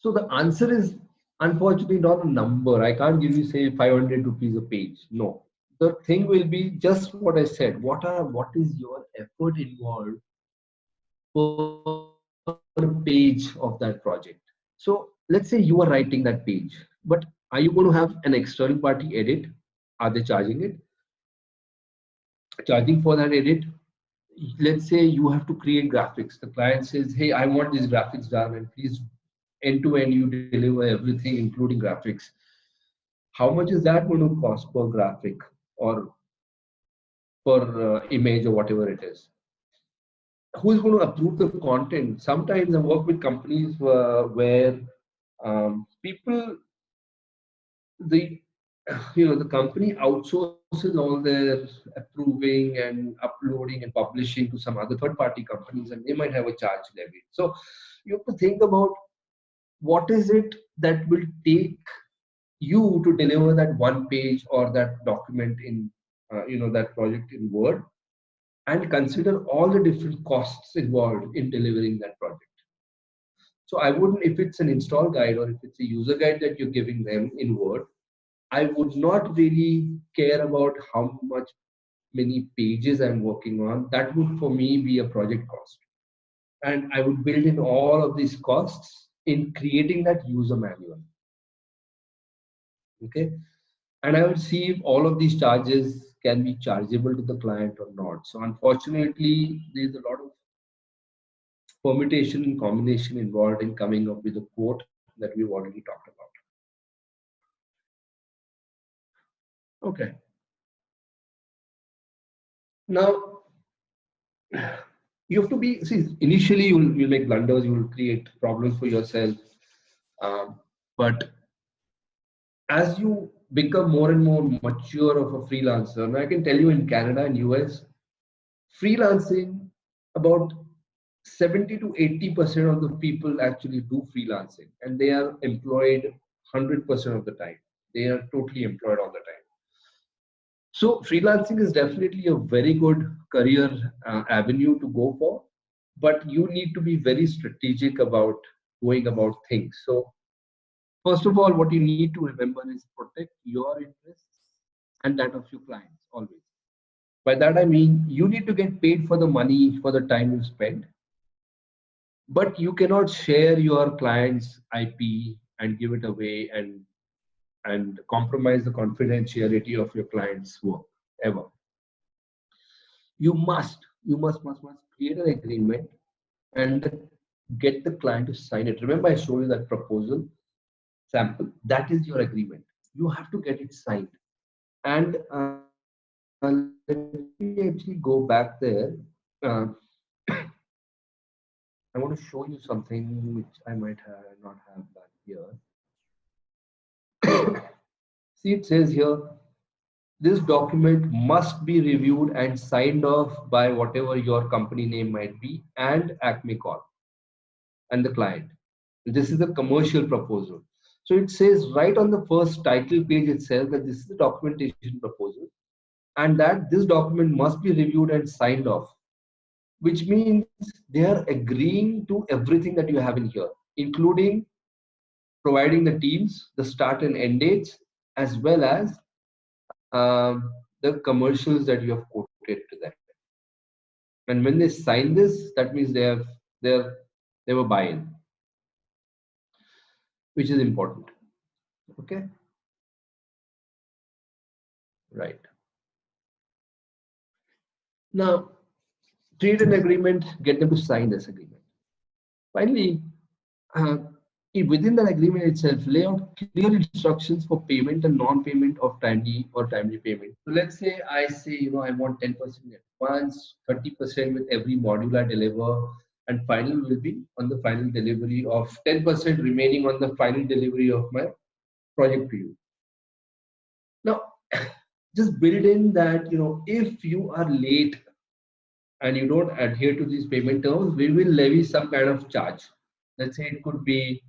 So the answer is unfortunately not a number. I can't give you say 500 rupees a page. No. The thing will be just what I said. What is your effort involved per page of that project? So let's say you are writing that page, but are you going to have an external party edit? Are they charging it? Charging for that edit? Let's say you have to create graphics. The client says, hey, I want these graphics done and please end to end you deliver everything including graphics. How much is that going to cost per graphic or per image or whatever it is? Who is going to approve the content? Sometimes I work with companies where people, the company outsources all their approving and uploading and publishing to some other third party companies, and they might have a charge levied. So you have to think about what is it that will take you to deliver that one page or that document in that project in Word, and consider all the different costs involved in delivering that project. So I wouldn't, if it's an install guide or if it's a user guide that you're giving them in Word, I would not really care about how much many pages I'm working on. That would for me be a project cost. And I would build in all of these costs in creating that user manual. Okay. And I would see if all of these charges can be chargeable to the client or not. So unfortunately, there's a lot of permutation and combination involved in coming up with a quote. that we've already talked about. Okay. Now, you have to be, see, initially you'll make blunders, you will create problems for yourself. But as you become more and more mature of a freelancer, and I can tell you in Canada and US, freelancing, about 70 to 80% of the people actually do freelancing, and they are employed 100% of the time. They are totally employed all the time. So freelancing is definitely a very good career avenue to go for, but you need to be very strategic about going about things. So first of all, what you need to remember is protect your interests and that of your clients always. By that I mean you need to get paid for the money for the time you spend, but you cannot share your client's IP and give it away and compromise the confidentiality of your client's work ever. You must create an agreement and get the client to sign it. Remember, I showed you that proposal sample. That is your agreement. You have to get it signed. And let me actually go back there. Uh, I want to show you something which I might not have done here. See, it says here, this document must be reviewed and signed off by whatever your company name might be and Acme Corp and the client. This is a commercial proposal. So it says right on the first title page itself that this is the documentation proposal and that this document must be reviewed and signed off, which means they are agreeing to everything that you have in here, including providing the teams, the start and end dates, as well as the commercials that you have quoted to them. And when they sign this, that means they were buy-in, which is important. Okay, right. Now, create an agreement, get them to sign this agreement. Finally, within that agreement itself, lay out clear instructions for payment and non-payment of timely payment. So let's say I say, I want 10% in advance, 30% with every module I deliver, and final will be on the final delivery of 10% remaining on the final delivery of my project to you. Now, just build in that, if you are late and you don't adhere to these payment terms, we will levy some kind of charge. Let's say it could be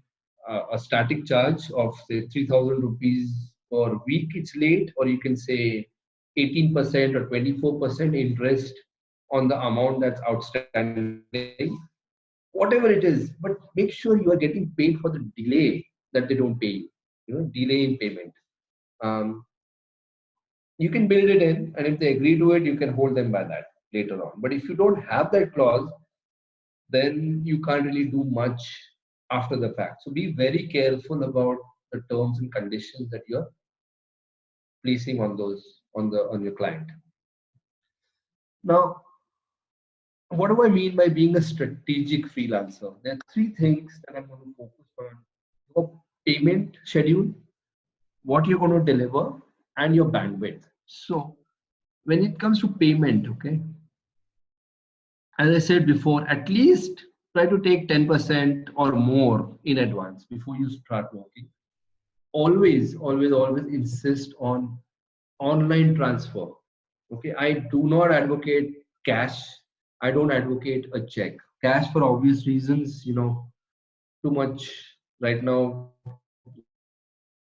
a static charge of say 3,000 rupees per week it's late, or you can say 18% or 24% interest on the amount that's outstanding, whatever it is. But make sure you are getting paid for the delay that they don't pay you, delay in payment. You can build it in, and if they agree to it, you can hold them by that later on. But if you don't have that clause, then you can't really do much after the fact. So be very careful about the terms and conditions that you're placing on your client. Now, what do I mean by being a strategic freelancer? There are three things that I'm going to focus on: your payment schedule, what you're going to deliver, and your bandwidth. So when it comes to payment, okay, as I said before, at least try to take 10% or more in advance before you start working. Always insist on online transfer. Okay, I do not advocate cash. I don't advocate a check. Cash, for obvious reasons, too much right now.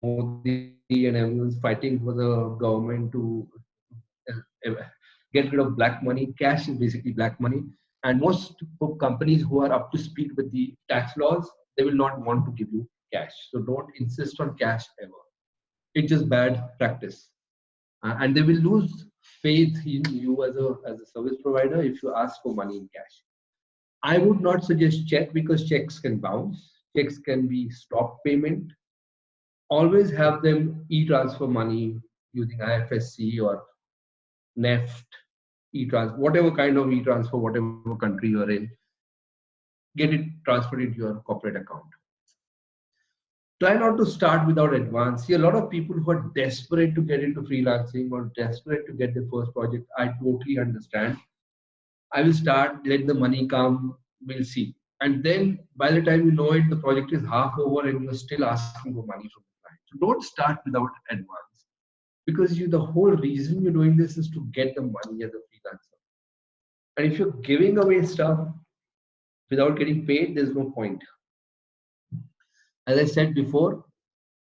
Modi and everyone's fighting for the government to get rid of black money. Cash is basically black money. And most companies who are up to speed with the tax laws, they will not want to give you cash. So don't insist on cash ever. It's just bad practice. And they will lose faith in you as a service provider if you ask for money in cash. I would not suggest check, because checks can bounce. Checks can be stop payment. Always have them e-transfer money using IFSC or NEFT, e-transfer, whatever kind of e-transfer, whatever country you're in, get it transferred into your corporate account. try not to start without advance. See, a lot of people who are desperate to get into freelancing or desperate to get their first project, I totally understand. I will start, let the money come, we'll see. And then by the time you know it, the project is half over and you're still asking for money from the client. So don't start without advance, because the whole reason you're doing this is to get the money as a freelancer. And if you're giving away stuff without getting paid, there's no point. As I said before,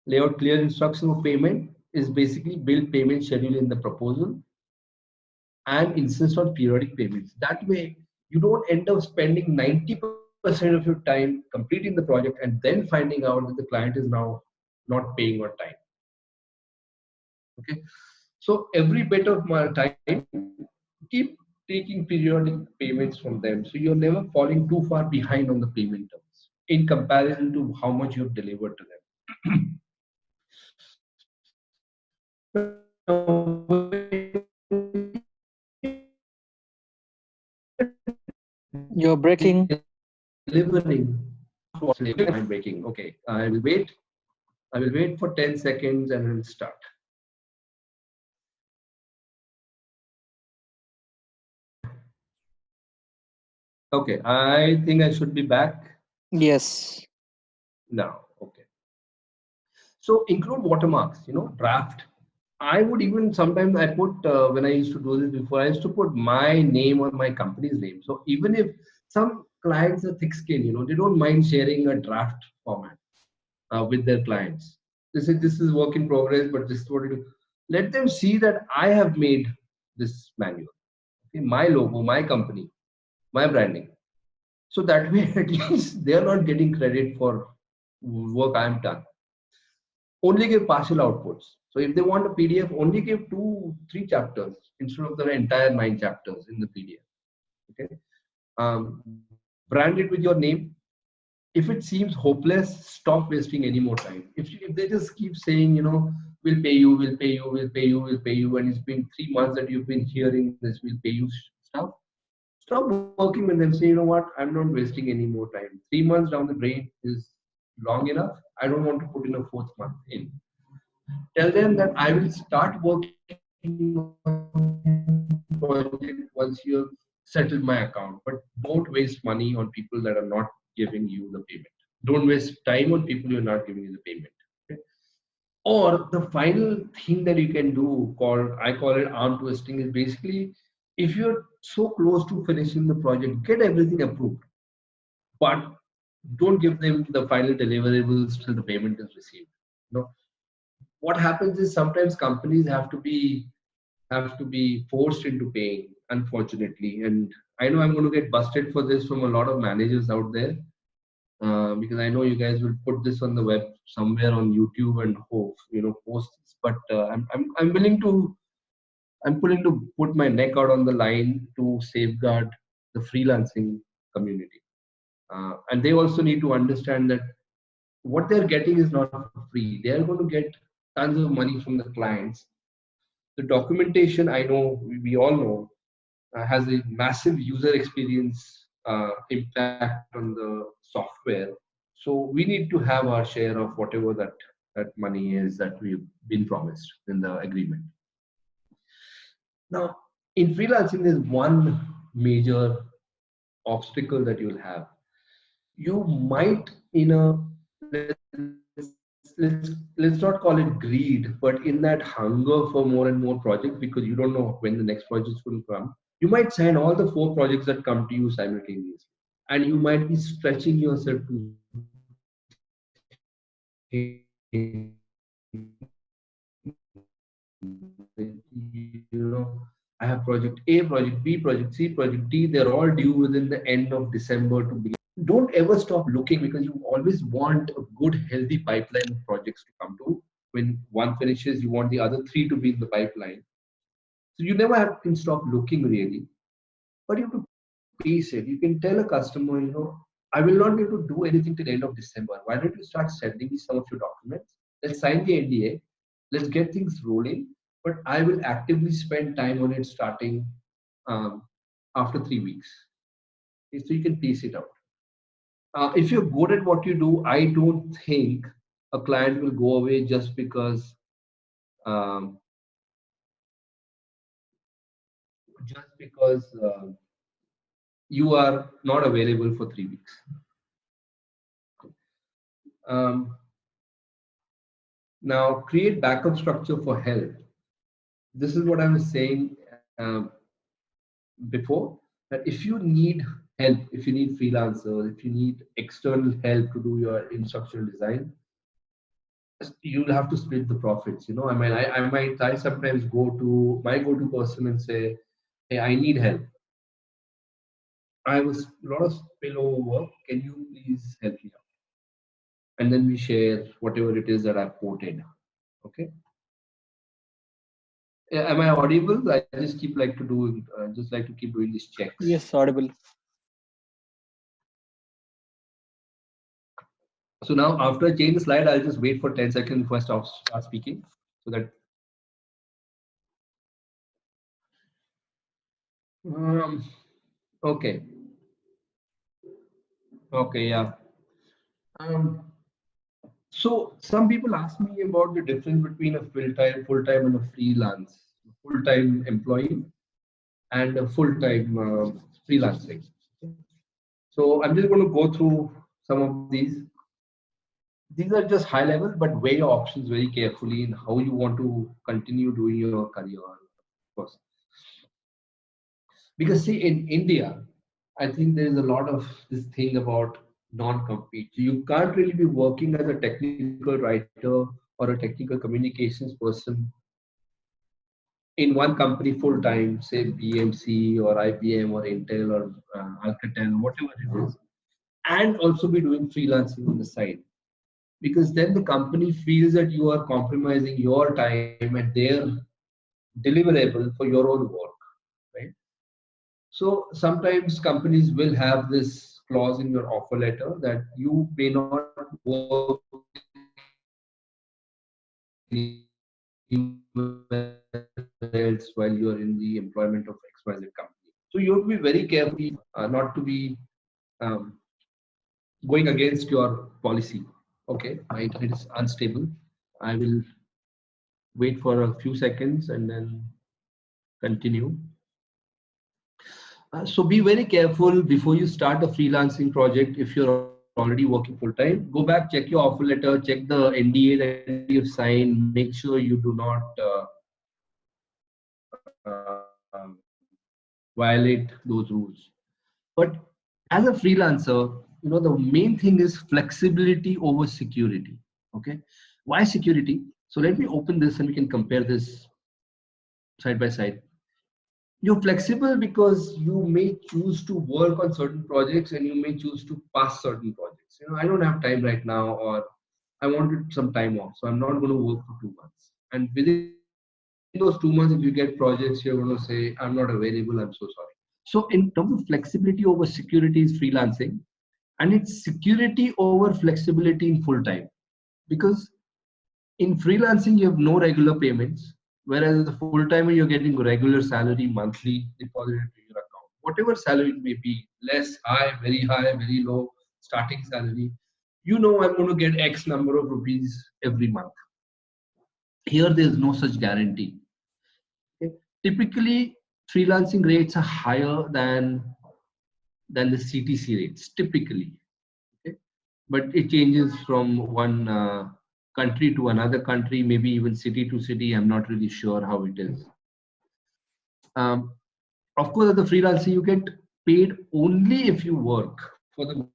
lay out clear instructions of payment is basically build payment schedule in the proposal and insist on periodic payments. That way, you don't end up spending 90% of your time completing the project and then finding out that the client is now not paying on time. Okay, so every bit of my time, keep taking periodic payments from them, so you're never falling too far behind on the payment terms in comparison to how much you've delivered to them. You're breaking. Delivering mind breaking. Okay, I will wait. I will wait for 10 seconds and we'll start. Okay, I think I should be back Yes. now. Okay. So include watermarks, draft. I would even sometimes I put, when I used to do this before, I used to put my name or my company's name. So even if some clients are thick skinned, they don't mind sharing a draft format with their clients. This is work in progress, but this is what it is. Let them see that I have made this manual. Okay, my logo, my company, my branding. So that way, at least they are not getting credit for work I'm done. Only give partial outputs. So if they want a PDF, only give 2-3 chapters instead of the entire 9 chapters in the PDF. Okay, brand it with your name. If it seems hopeless, stop wasting any more time. If they just keep saying, we'll pay you, we'll pay you, we'll pay you, we'll pay you, and it's been 3 months that you've been hearing this, we'll pay you stuff, stop working with them. Say, what, I'm not wasting any more time. 3 months down the drain is long enough. I don't want to put in a 4th month in. Tell them that I will start working on project once you've settled my account, but don't waste money on people that are not giving you the payment. Don't waste time on people who are not giving you the payment. Okay? Or the final thing that you can do, I call it arm twisting, is basically if you're so close to finishing the project, get everything approved, but don't give them the final deliverables till the payment is received. What happens is sometimes companies have to be forced into paying, unfortunately. And I know I'm going to get busted for this from a lot of managers out there, because I know you guys will put this on the web somewhere on YouTube and post this. But I'm willing to put my neck out on the line to safeguard the freelancing community, and they also need to understand that what they're getting is not for free. They're going to get tons of money from the clients. The documentation, I know, we all know, has a massive user experience impact on the software. So we need to have our share of whatever that money is that we've been promised in the agreement. Now, in freelancing, there's one major obstacle that you'll have. You might, let's not call it greed, but in that hunger for more and more projects, because you don't know when the next projects will come, you might sign all the 4 projects that come to you simultaneously, and you might be stretching yourself to I have project A, project B, project C, project D. They're all due within the end of December to begin. Don't ever stop looking, because you always want a good, healthy pipeline of projects to come to. When one finishes, you want the other 3 to be in the pipeline. So you never can stop looking really, but you have to pace it. You can tell a customer, I will not be able to do anything till the end of December. Why don't you start sending me some of your documents? Let's sign the NDA. Let's get things rolling. But I will actively spend time on it starting after 3 weeks. Okay, so you can pace it out. If you're good at what you do, I don't think a client will go away just because um, you are not available for 3 weeks. Now, create backup structure for help. This is what I was saying before, that if you need help, if you need freelancers, if you need external help to do your instructional design, you'll have to split the profits. I mean, I sometimes go to my go-to person and say, hey, I need help. I have a lot of spillover work. Can you please help me out? And then we share whatever it is that I've quoted. Okay. Am I audible? I just keep like to do, just like to keep doing these checks. Yes, audible. So now after I change the slide, I'll just wait for 10 seconds before I start speaking, so that okay. Okay, yeah. So some people ask me about the difference between a full-time and a freelance, full-time employee and a full-time freelancing. So I'm just going to go through some of these. These are just high level, but weigh your options very carefully in how you want to continue doing your career. Of course. Because see, in India, I think there is a lot of this thing about non-compete. You can't really be working as a technical writer or a technical communications person in one company full time, say BMC or IBM or Intel or Alcatel, whatever it is, and also be doing freelancing on the side. Because then the company feels that you are compromising your time and their deliverable for your own work, right? So sometimes companies will have this clause in your offer letter that you may not work else while you are in the employment of XYZ company. So you have to be very careful not to be um, going against your policy. Okay, right? It is unstable. I will wait for a few seconds and then continue. So be very careful before you start a freelancing project. If you're already working full time, go back, check your offer letter, check the NDA that you've signed. Make sure you do not violate those rules. But as a freelancer, the main thing is flexibility over security. Okay, why security? So let me open this and we can compare this side by side. You're flexible because you may choose to work on certain projects and you may choose to pass certain projects. I don't have time right now, or I wanted some time off, so I'm not going to work for 2 months. And within those 2 months, if you get projects, you're going to say, I'm not available, I'm so sorry. So in terms of flexibility over security is freelancing, and it's security over flexibility in full time. Because in freelancing, you have no regular payments, whereas as a full timer, you're getting regular salary monthly deposited to your account. Whatever salary it may be, less, high, very low, starting salary, I'm going to get X number of rupees every month. Here, there's no such guarantee. Okay. Typically, freelancing rates are higher than the CTC rates, typically. Okay. But it changes from one country to another country, maybe even city to city. I'm not really sure how it is. Of course, as the freelancer, you get paid only if you work for the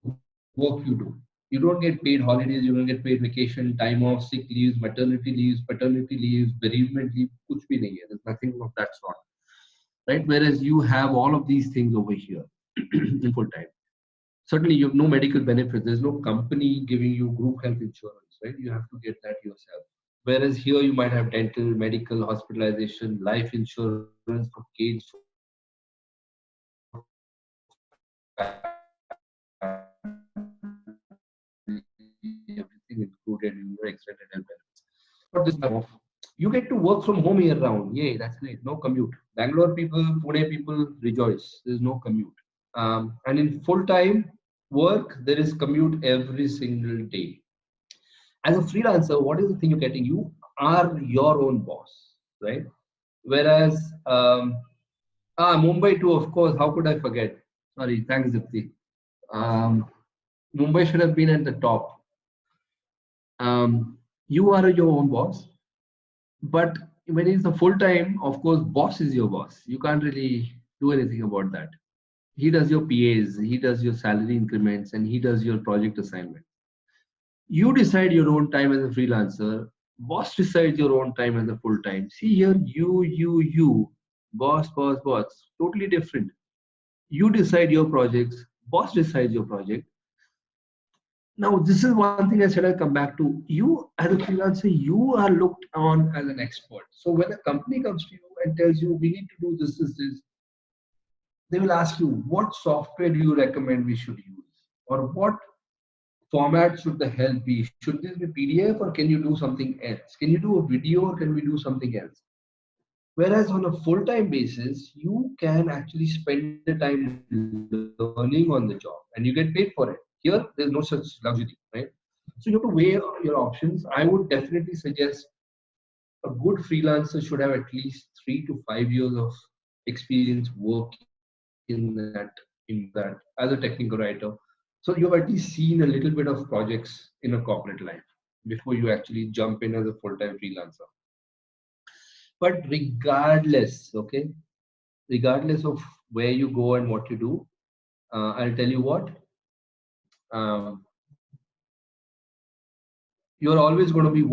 work you do. You don't get paid holidays, you don't get paid vacation, time off, sick leaves, maternity leaves, paternity leaves, bereavement leave, kuch bhi nahi hai. There's nothing of that sort. Right? Whereas you have all of these things over here in full time. Certainly, you have no medical benefits. There's no company giving you group health insurance, right? You have to get that yourself. Whereas here, you might have dental, medical, hospitalization, life insurance for kids, everything included in your extended health benefits. But this off, you get to work from home year round. Yay, that's great. No commute. Bangalore people, Pune people rejoice. There's no commute. And in full time work, there is commute every single day. As a freelancer, what is the thing you're getting? You are your own boss, right? Whereas Mumbai too, of course. How could I forget? Sorry, thanks, Dipti. Um, Mumbai should have been at the top. You are your own boss, but when it's a full time, of course, boss is your boss. You can't really do anything about that. He does your PAs, he does your salary increments, and he does your project assignment. You decide your own time as a freelancer. Boss decides your own time as a full time. See here, you, boss, totally different. You decide your projects. Boss decides your project. Now, this is one thing I said I'll come back to. You, as a freelancer, you are looked on as an expert. So when a company comes to you and tells you, we need to do this, they will ask you, what software do you recommend we should use? Or what format should the help be? Should this be PDF or can you do something else? Can you do a video or can we do something else? Whereas on a full-time basis, you can actually spend the time learning on the job and you get paid for it. Here, there's no such luxury, right? So you have to weigh your options. I would definitely suggest a good freelancer should have at least 3 to 5 years of experience working in that as a technical writer. So you've at least seen a little bit of projects in a corporate life before you actually jump in as a full-time freelancer. But regardless, okay, regardless of where you go and what you do, I'll tell you what, um, you're always going to be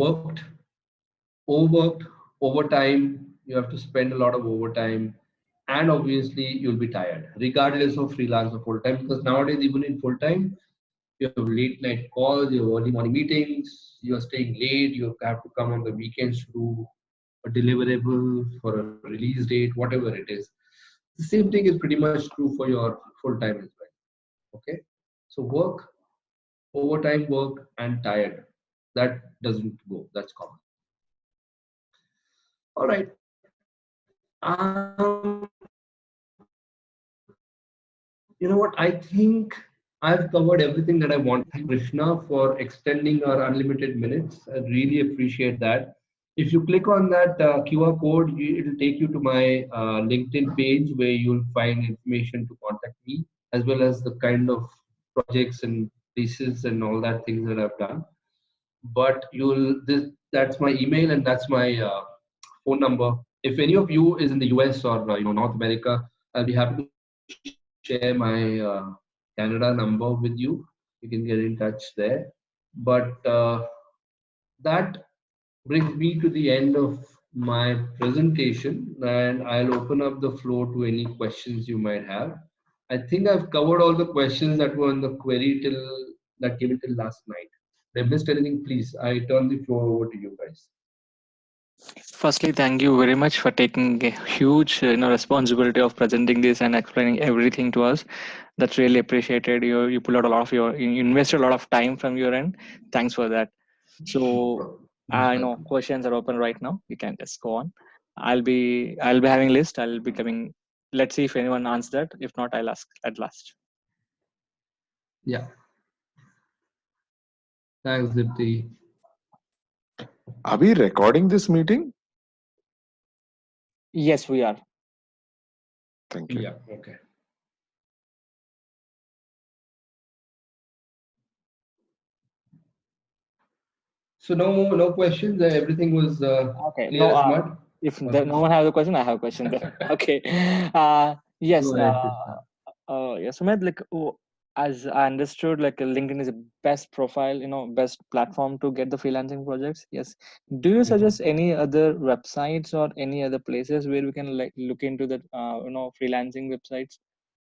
overworked, overtime. You have to spend a lot of overtime, and obviously you'll be tired, regardless of freelance or full time. Because nowadays, even in full time, you have late night calls, you have early morning meetings, you are staying late, you have to come on the weekends to do a deliverable for a release date, whatever it is. The same thing is pretty much true for your full time as well. Okay, so work, overtime work, and tired. That doesn't go. That's common. All right. You know what? I think I've covered everything that I want. Thank you, Krishna, for extending our unlimited minutes. I really appreciate that. If you click on that QR code, it'll take you to my LinkedIn page where you'll find information to contact me, as well as the kind of projects and pieces and all that things that I've done. But that's my email and that's my phone number. If any of you is in the US or North America, I'll be happy to share my Canada number with you. You can get in touch there. But that brings me to the end of my presentation, and I'll open up the floor to any questions you might have. I think I've covered all the questions that were on the query that came in till last night. If I missed anything, please, I turn the floor over to you guys. Firstly, thank you very much for taking a huge responsibility of presenting this and explaining everything to us. That's really appreciated. You put out a lot of you invested a lot of time from your end. Thanks for that. So I know questions are open right now. You can just go on. I'll be having list. I'll be coming. Let's see if anyone answers that. If not, I'll ask at last. Yeah. Thanks, Dipti. Are we recording this meeting? Yes, we are. Thank you. Yeah. Okay. So no questions. Everything was okay. clear as mud. If no one has a question, I have a question there. Okay. Yes. Yes, Sumit, like as I understood, like LinkedIn is the best profile, best platform to get the freelancing projects. Yes. Do you suggest any other websites or any other places where we can like look into the freelancing websites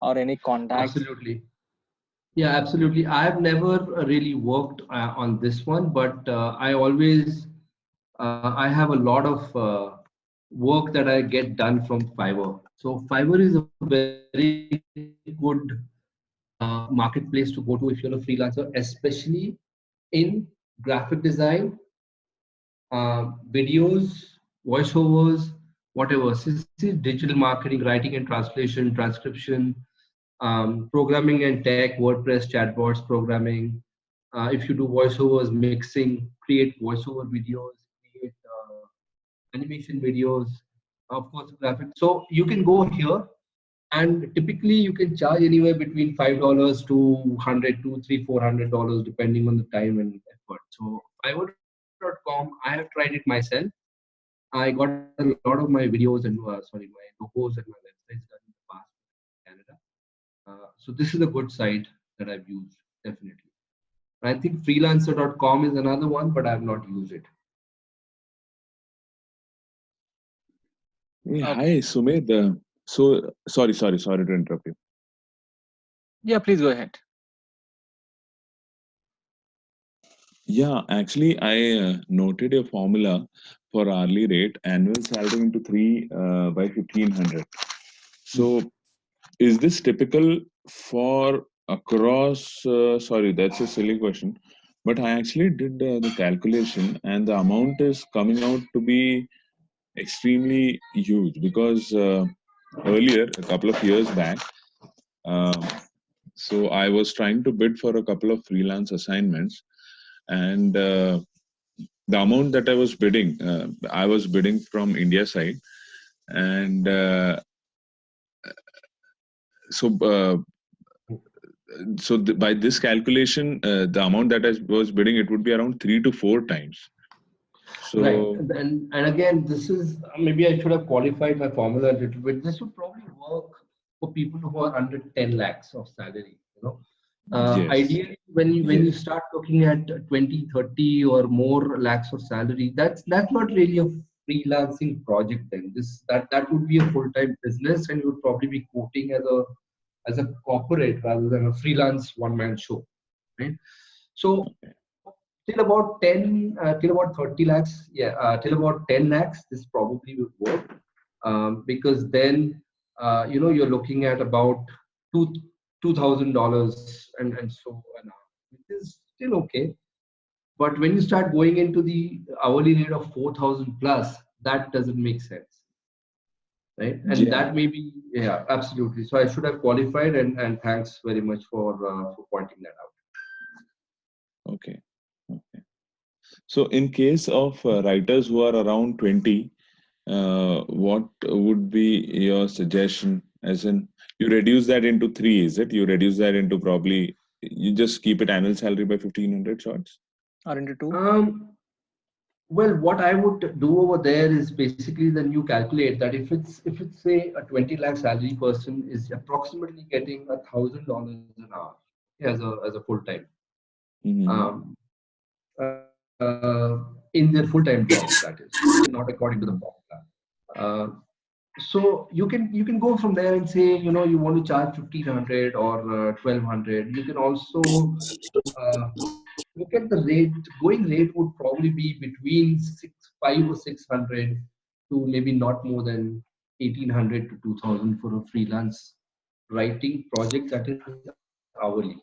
or any contacts? Absolutely. Yeah, absolutely. I've never really worked on this one, but I have a lot of work that I get done from Fiverr. So Fiverr is a very good marketplace to go to if you're a freelancer, especially in graphic design, videos, voiceovers, whatever. This is digital marketing, writing and translation, transcription, programming and tech, WordPress, chatbots, programming, If you do voiceovers, mixing, create voiceover videos, create animation videos, of course, graphics. So you can go here, and typically you can charge anywhere between $5 to 100 to $300-400 depending on the time and effort. So Fiverr.com, I have tried it myself. I got a lot of my videos and my logos and my websites done in the past in Canada. So this is a good site that I've used, definitely. I think freelancer.com is another one, but I've not used it. Hey, hi, Sumit. So sorry to interrupt you. Yeah, please go ahead. Yeah, actually, I noted a formula for hourly rate, annual salary into three by 1500. So, is this typical for across? Sorry, that's a silly question, but I actually did the calculation, and the amount is coming out to be extremely huge because earlier, a couple of years back, um, so I was trying to bid for a couple of freelance assignments, and the amount that I was bidding from India side, and so by this calculation, the amount that I was bidding, it would be around 3 to 4 times. So Right. And again, this is maybe I should have qualified my formula a little bit. This would probably work for people who are under 10 lakhs of salary. yes, Ideally, when you start looking at 20, 30 or more lakhs of salary, that's not really a freelancing project. Then that would be a full-time business, and you would probably be quoting as a corporate rather than a freelance one-man show, right? So till about 10 till about 30 lakhs, till about 10 lakhs, this probably would work, because then you're looking at about two $2,000 and so on, which is still okay. But when you start going into the hourly rate of 4,000 plus, that doesn't make sense, right? And yeah, that may be, yeah, absolutely. So I should have qualified, and thanks very much for pointing that out. okay, okay. So in case of writers who are around 20, what would be your suggestion? As in, you reduce that into three, is it? You reduce that into probably, you just keep it annual salary by 1500 shots? Or into two? Well, what I would do over there is basically then you calculate that if it's say a 20 lakh salary person is approximately getting $1,000 an hour as a full time, Mm-hmm. um, in their full time jobs, that is not according to the formula. Uh, so you can go from there and say you want to charge 1,500 or 1,200. You can also look at the rate. Going rate would probably be between 5 or 600 to maybe not more than 1,800 to 2,000 for a freelance writing project that is hourly.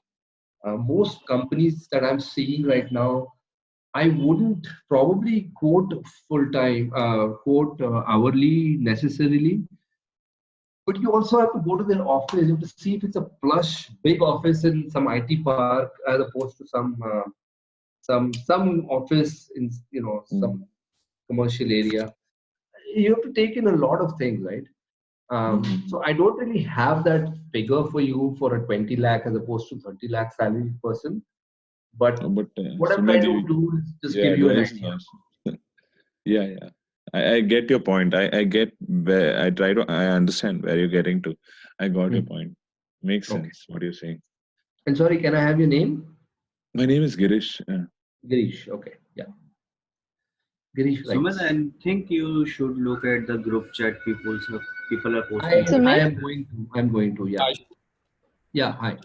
Most companies that I'm seeing right now, I wouldn't probably quote full time, quote hourly necessarily, but you also have to go to their office. You have to see if it's a plush, big office in some IT park as opposed to some office in some commercial area. You have to take in a lot of things, right? Mm-hmm. So I don't really have that figure for you for a 20 lakh as opposed to 30 lakh salary person. But But what I'm trying Sumedh, to do is just yeah, give you that an is idea. awesome. Yeah, yeah. I get your point. I get where I understand where you're getting to. I got your Hmm. point. Makes Okay. sense what you're saying. And sorry, can I have your name? My name is Girish. Girish. Okay. Yeah. Girish Sumit, writes. I think you should look at the group chat people are posting I there. I Sumit, am going to. I'm going to. Yeah. Yeah. Hi.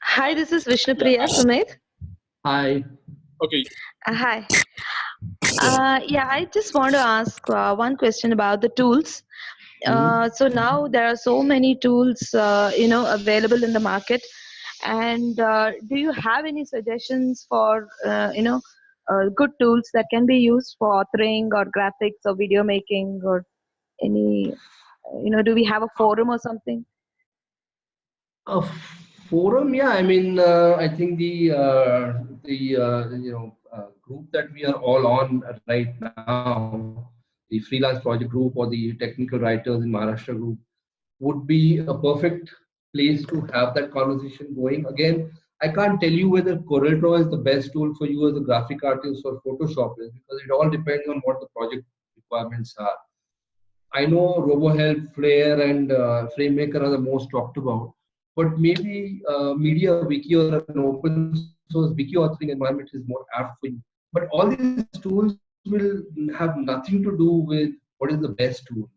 hi, this is Vishnupriya. Sumit, Hi. hi. Yeah, I just want to ask one question about the tools. Hmm. So now there are so many tools, available in the market. And do you have any suggestions for, good tools that can be used for authoring or graphics or video making or any, do we have a forum or something? A Forum, yeah. I mean, I think group that we are all on right now, the freelance project group or the technical writers in Maharashtra group, would be a perfect place to have that conversation going. Again, I can't tell you whether CorelDRAW is the best tool for you as a graphic artist or Photoshop is, because it all depends on what the project requirements are. I know RoboHelp, Flare, and FrameMaker are the most talked about, but maybe MediaWiki or an open source wiki authoring environment is more apt for you. But all these tools will have nothing to do with what is the best tool.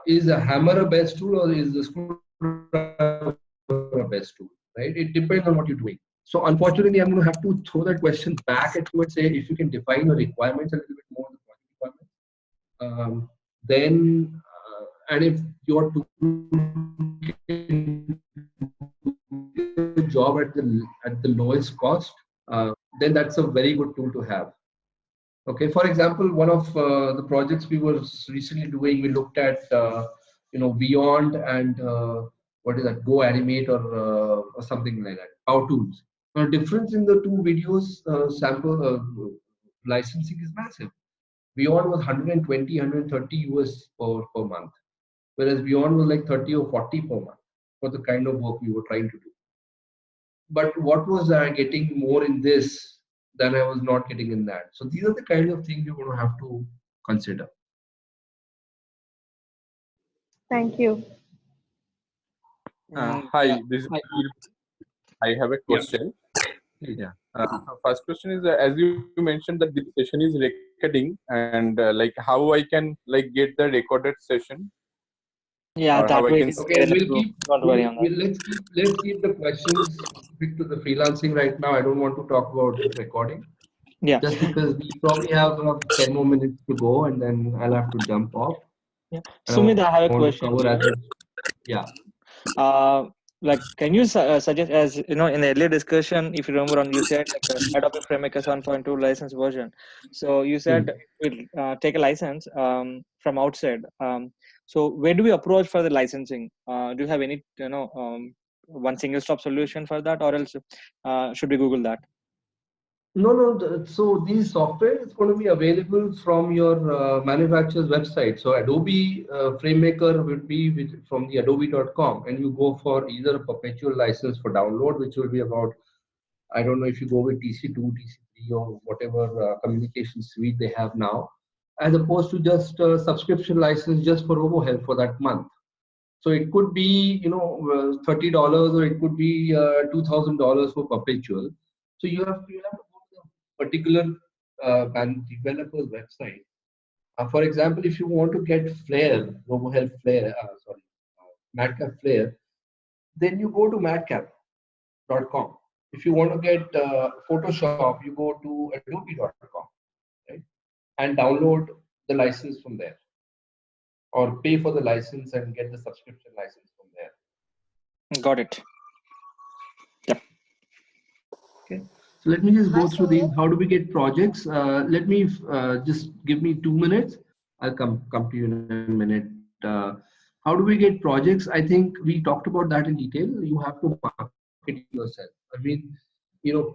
Is a hammer a best tool or is the screwdriver a best tool? Right? It depends on what you're doing. So unfortunately, I'm going to have to throw that question back at you and say, if you can define your requirements a little bit more, the project requirements. Then and if your tool can do the job at the lowest cost, then that's a very good tool to have. Okay, for example, one of the projects we were recently doing, we looked at Beyond and what is that, Go Animate or something like that, How Tools. Now, difference in the two videos sample licensing is massive. Beyond was 120, 130 US per month, whereas Beyond was like 30 or 40 per month for the kind of work we were trying to do. But what was I getting more in this than I was not getting in that? So these are the kind of things you're going to have to consider. Thank you. Hi, this is I have a question. Yeah. First question is, as you mentioned that this session is recording, and like how I can like get the recorded session, Yeah, or that how I way can. it's Okay, there. So don't worry on that. let's keep the questions specific to the freelancing right now. I don't want to talk about recording, Yeah. just because we probably have 10 more minutes to go, and then I'll have to jump off. Yeah. And Sumit, I have a want to question cover to as you. much. Yeah. Like, can you suggest, as you know, in the earlier discussion, if you remember, on you said like Adobe FrameMaker 7.2 license version. So you said we'll take a license from outside. So where do we approach for the licensing? Do you have any, one single stop solution for that, or else should we Google that? No. So these software is going to be available from your manufacturer's website. So Adobe FrameMaker will be from the adobe.com, and you go for either a perpetual license for download, which will be about, I don't know if you go with TC2, TC3 or whatever communication suite they have now, as opposed to just a subscription license just for RoboHelp for that month. So it could be, $30 or it could be $2,000 for perpetual. So you have to go to the particular developer's website. For example, if you want to get Flare, RoboHelp Flare, Madcap Flare, then you go to madcap.com. If you want to get Photoshop, you go to adobe.com, right? And download the license from there, or pay for the license and get the subscription license from there. Got it. Yep. Okay. So let me just go through these. How do we get projects? Let me just give me 2 minutes. I'll come to you in a minute. How do we get projects? I think we talked about that in detail. You have to market yourself. I mean,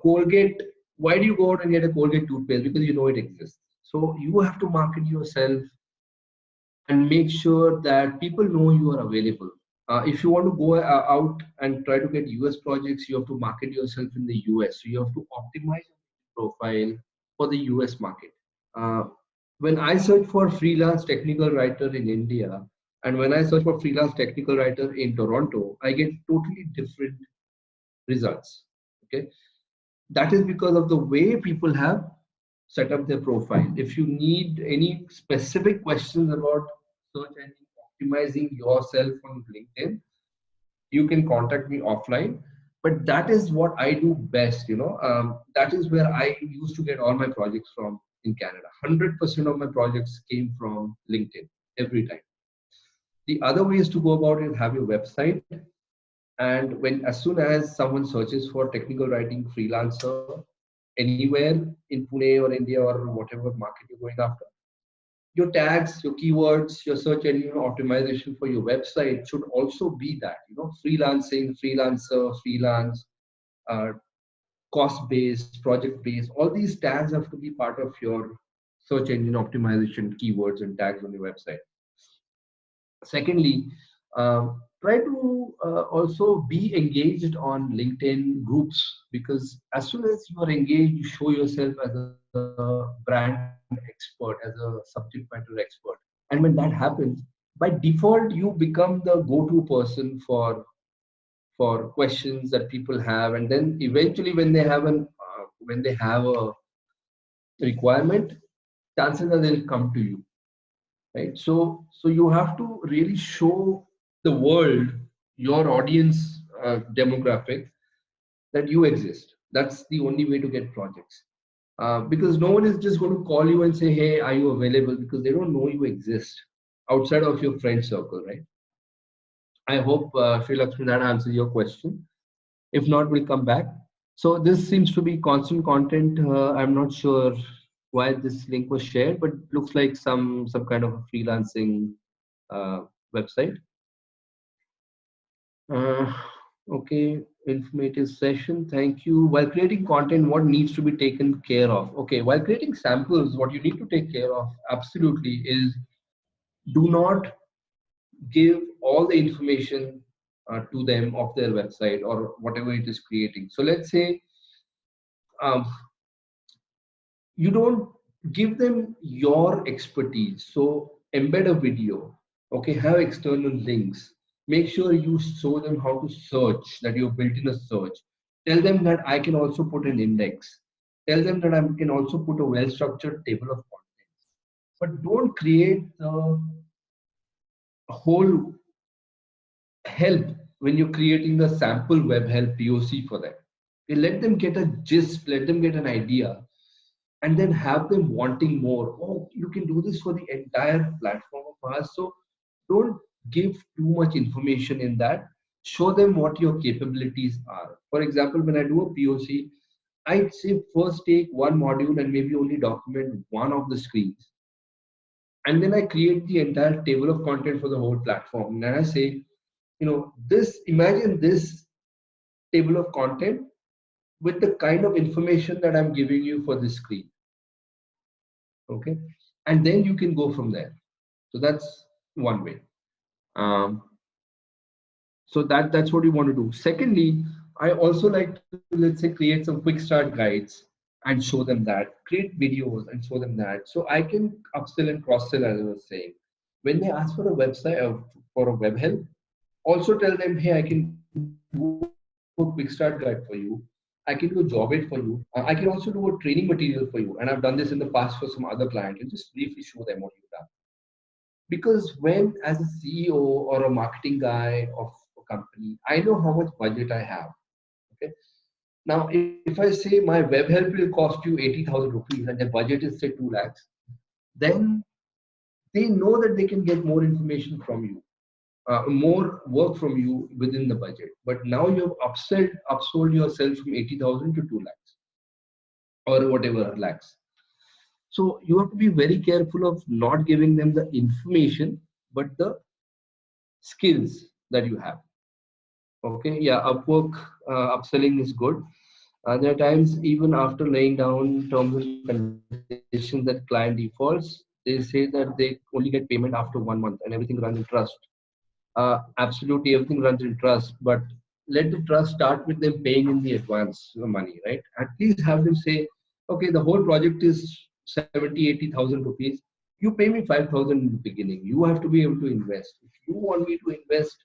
Colgate. Why do you go out and get a Colgate toothpaste? Because you know it exists. So you have to market yourself and make sure that people know you are available. If you want to go out and try to get US projects, you have to market yourself in the US. So you have to optimize your profile for the US market. When I search for freelance technical writer in India, and when I search for freelance technical writer in Toronto, I get totally different results. Okay, that is because of the way people have set up their profile. If you need any specific questions about search engine optimizing yourself on LinkedIn, you can contact me offline. But that is what I do best. That is where I used to get all my projects from in Canada. 100% of my projects came from LinkedIn every time. The other ways to go about it: have your website, and as soon as someone searches for technical writing freelancer anywhere in Pune or India or whatever market you're going after, your tags, your keywords, your search engine optimization for your website should also be that, freelancing, freelancer, freelance, uh, cost based, project based. All these tags have to be part of your search engine optimization keywords and tags on your website. Secondly, try to also be engaged on LinkedIn groups, because as soon as you are engaged, you show yourself as a brand expert, as a subject matter expert. And when that happens, by default, you become the go-to person for questions that people have. And then eventually, when they have a requirement, chances are they'll come to you, right? So you have to really show the world, your audience demographic, that you exist. That's the only way to get projects, because no one is just going to call you and say, hey, are you available, because they don't know you exist outside of your friend circle, right? I hope, Sri Lakshmi, that answers your question. If not, we'll come back. So this seems to be constant content. I'm not sure why this link was shared, but looks like some kind of a freelancing uh, website. Uh, okay, informative session. Thank you. While creating content, what needs to be taken care of? Okay, while creating samples, what you need to take care of absolutely is, do not give all the information to them of their website or whatever it is creating. So let's say um, you don't give them your expertise. So embed a video, okay, have external links. Make sure you show them how to search, that you've built in a search. Tell them that I can also put an index. Tell them that I can also put a well-structured table of contents. But don't create the whole help when you're creating the sample web help POC for them. Okay, let them get a gist, let them get an idea, and then have them wanting more. Oh, you can do this for the entire platform of ours. So don't give too much information in that. Show them what your capabilities are. For example, when I do a POC, I'd say first take one module and maybe only document one of the screens. And then I create the entire table of content for the whole platform. And I say, imagine this table of content with the kind of information that I'm giving you for this screen. Okay, and then you can go from there. So that's one way. So that's what you want to do. Secondly, I also like to, let's say, create some quick start guides and show them that. Create videos and show them that. So I can upsell and cross sell, as I was saying. When they ask for a website for a web help, also tell them, hey, I can do a quick start guide for you. I can do a job aid for you. I can also do a training material for you. And I've done this in the past for some other clients, and just briefly show them what you've done. Because when, as a CEO or a marketing guy of a company, I know how much budget I have. Okay. Now, if I say my web help will cost you 80,000 rupees and their budget is say 2 lakhs, then they know that they can get more information from you, more work from you within the budget. But now you have upsold yourself from 80,000 to 2 lakhs or whatever lakhs. So you have to be very careful of not giving them the information, but the skills that you have. Okay, yeah, Upwork upselling is good. There are times even after laying down terms and conditions that client defaults, they say that they only get payment after 1 month and everything runs in trust. Absolutely, everything runs in trust, but let the trust start with them paying in the advance money, right? At least have them say, okay, the whole project is 70-80,000 rupees. You pay me 5,000 in the beginning. You have to be able to invest. If you want me to invest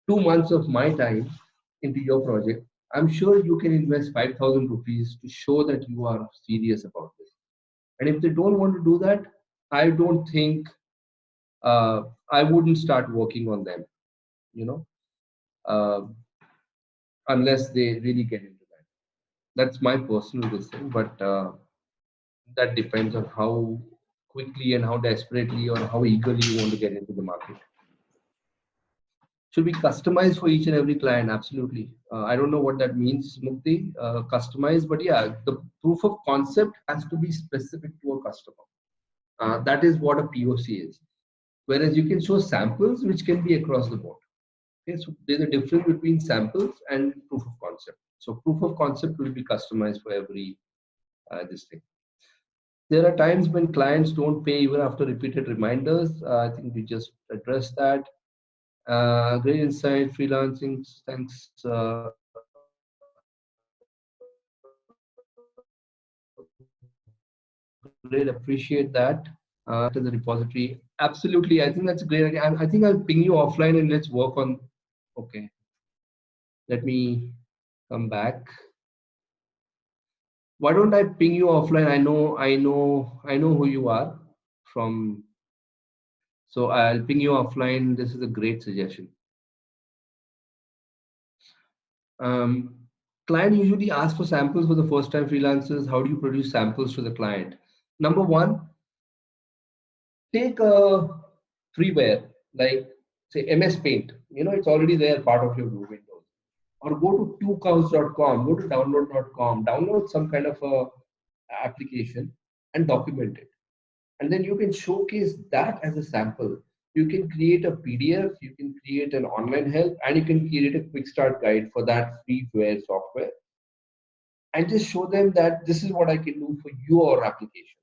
2 months of my time into your project, I'm sure you can invest 5,000 rupees to show that you are serious about this. And if they don't want to do that, I don't think I wouldn't start working on them, you know, uh, unless they really get into that. That's my personal decision, but that depends on how quickly and how desperately or how eagerly you want to get into the market. Should be customized for each and every client? Absolutely. I don't know what that means, Mukti, customized, but yeah, the proof of concept has to be specific to a customer. That is what a POC is. Whereas you can show samples which can be across the board. Okay, so there's a difference between samples and proof of concept. So proof of concept will be customized for every this thing. There are times when clients don't pay even after repeated reminders. I think we just addressed that. Great insight, freelancing. Thanks. Great, appreciate that. To the repository. Absolutely, I think that's a great idea. I think I'll ping you offline and let's work on. Okay, let me come back. Why don't I ping you offline? I know who you are from. So I'll ping you offline. This is a great suggestion. Client usually asks for samples for the first time freelancers. How do you produce samples to the client? Number one, take a freeware like say MS Paint. You know, it's already there, part of your Windows. Or go to twocows.com, go to download.com, download some kind of a application and document it. And then you can showcase that as a sample. You can create a PDF, you can create an online help, and you can create a quick start guide for that freeware software. And just show them that this is what I can do for your application.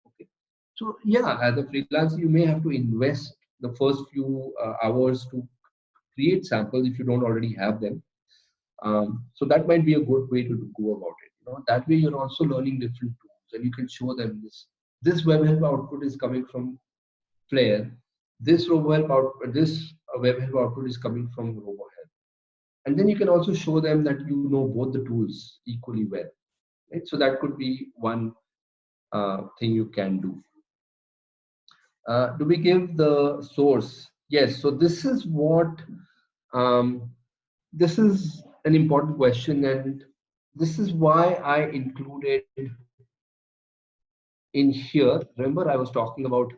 Okay. So yeah, as a freelancer, you may have to invest the first few hours to create samples if you don't already have them. So that might be a good way to go about it. You know, that way you're also learning different tools, and you can show them this. This web help output is coming from Flare. This web help output is coming from RoboHelp. And then you can also show them that you know both the tools equally well. Right? So that could be one thing you can do. Do we give the source? Yes. So this is what this is an important question, and this is why I included in here. Remember, I was talking about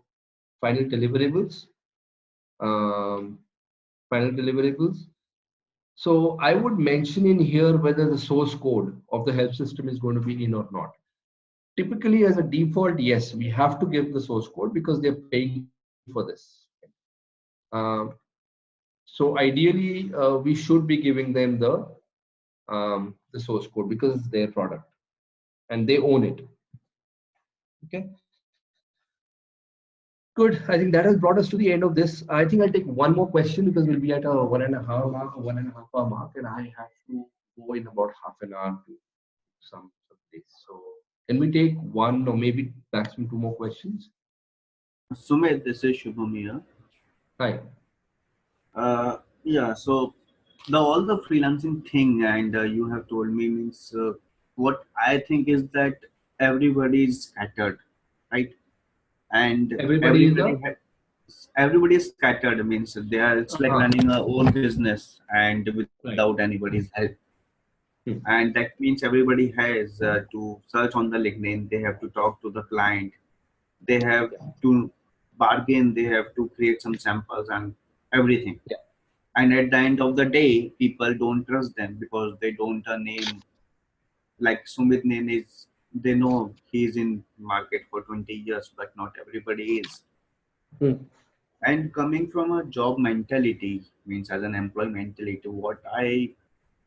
final deliverables. Um, Final deliverables. So I would mention in here whether the source code of the help system is going to be in or not. Typically, as a default, yes, we have to give the source code because they're paying for this. So ideally, we should be giving them the source code because it's their product and they own it. Okay. Good. I think that has brought us to the end of this. I think I'll take one more question because we'll be at a 1.5 hour mark, and I have to go in about half an hour to some place. So can we take one or maybe maximum two more questions? Sumit, this is Shubham here. Hi. Yeah, so all the freelancing thing, and you have told me means what I think is that everybody is scattered, right? And everybody is scattered means they are. It's like running a own business and without anybody's help. And that means everybody has to search on the LinkedIn. They have to talk to the client. They have to bargain. They have to create some samples and everything. Yeah. And at the end of the day, people don't trust them because they don't name like Sumit name is. They know he's in market for 20 years, but not everybody is. And coming from a job mentality means as an employee mentality, what I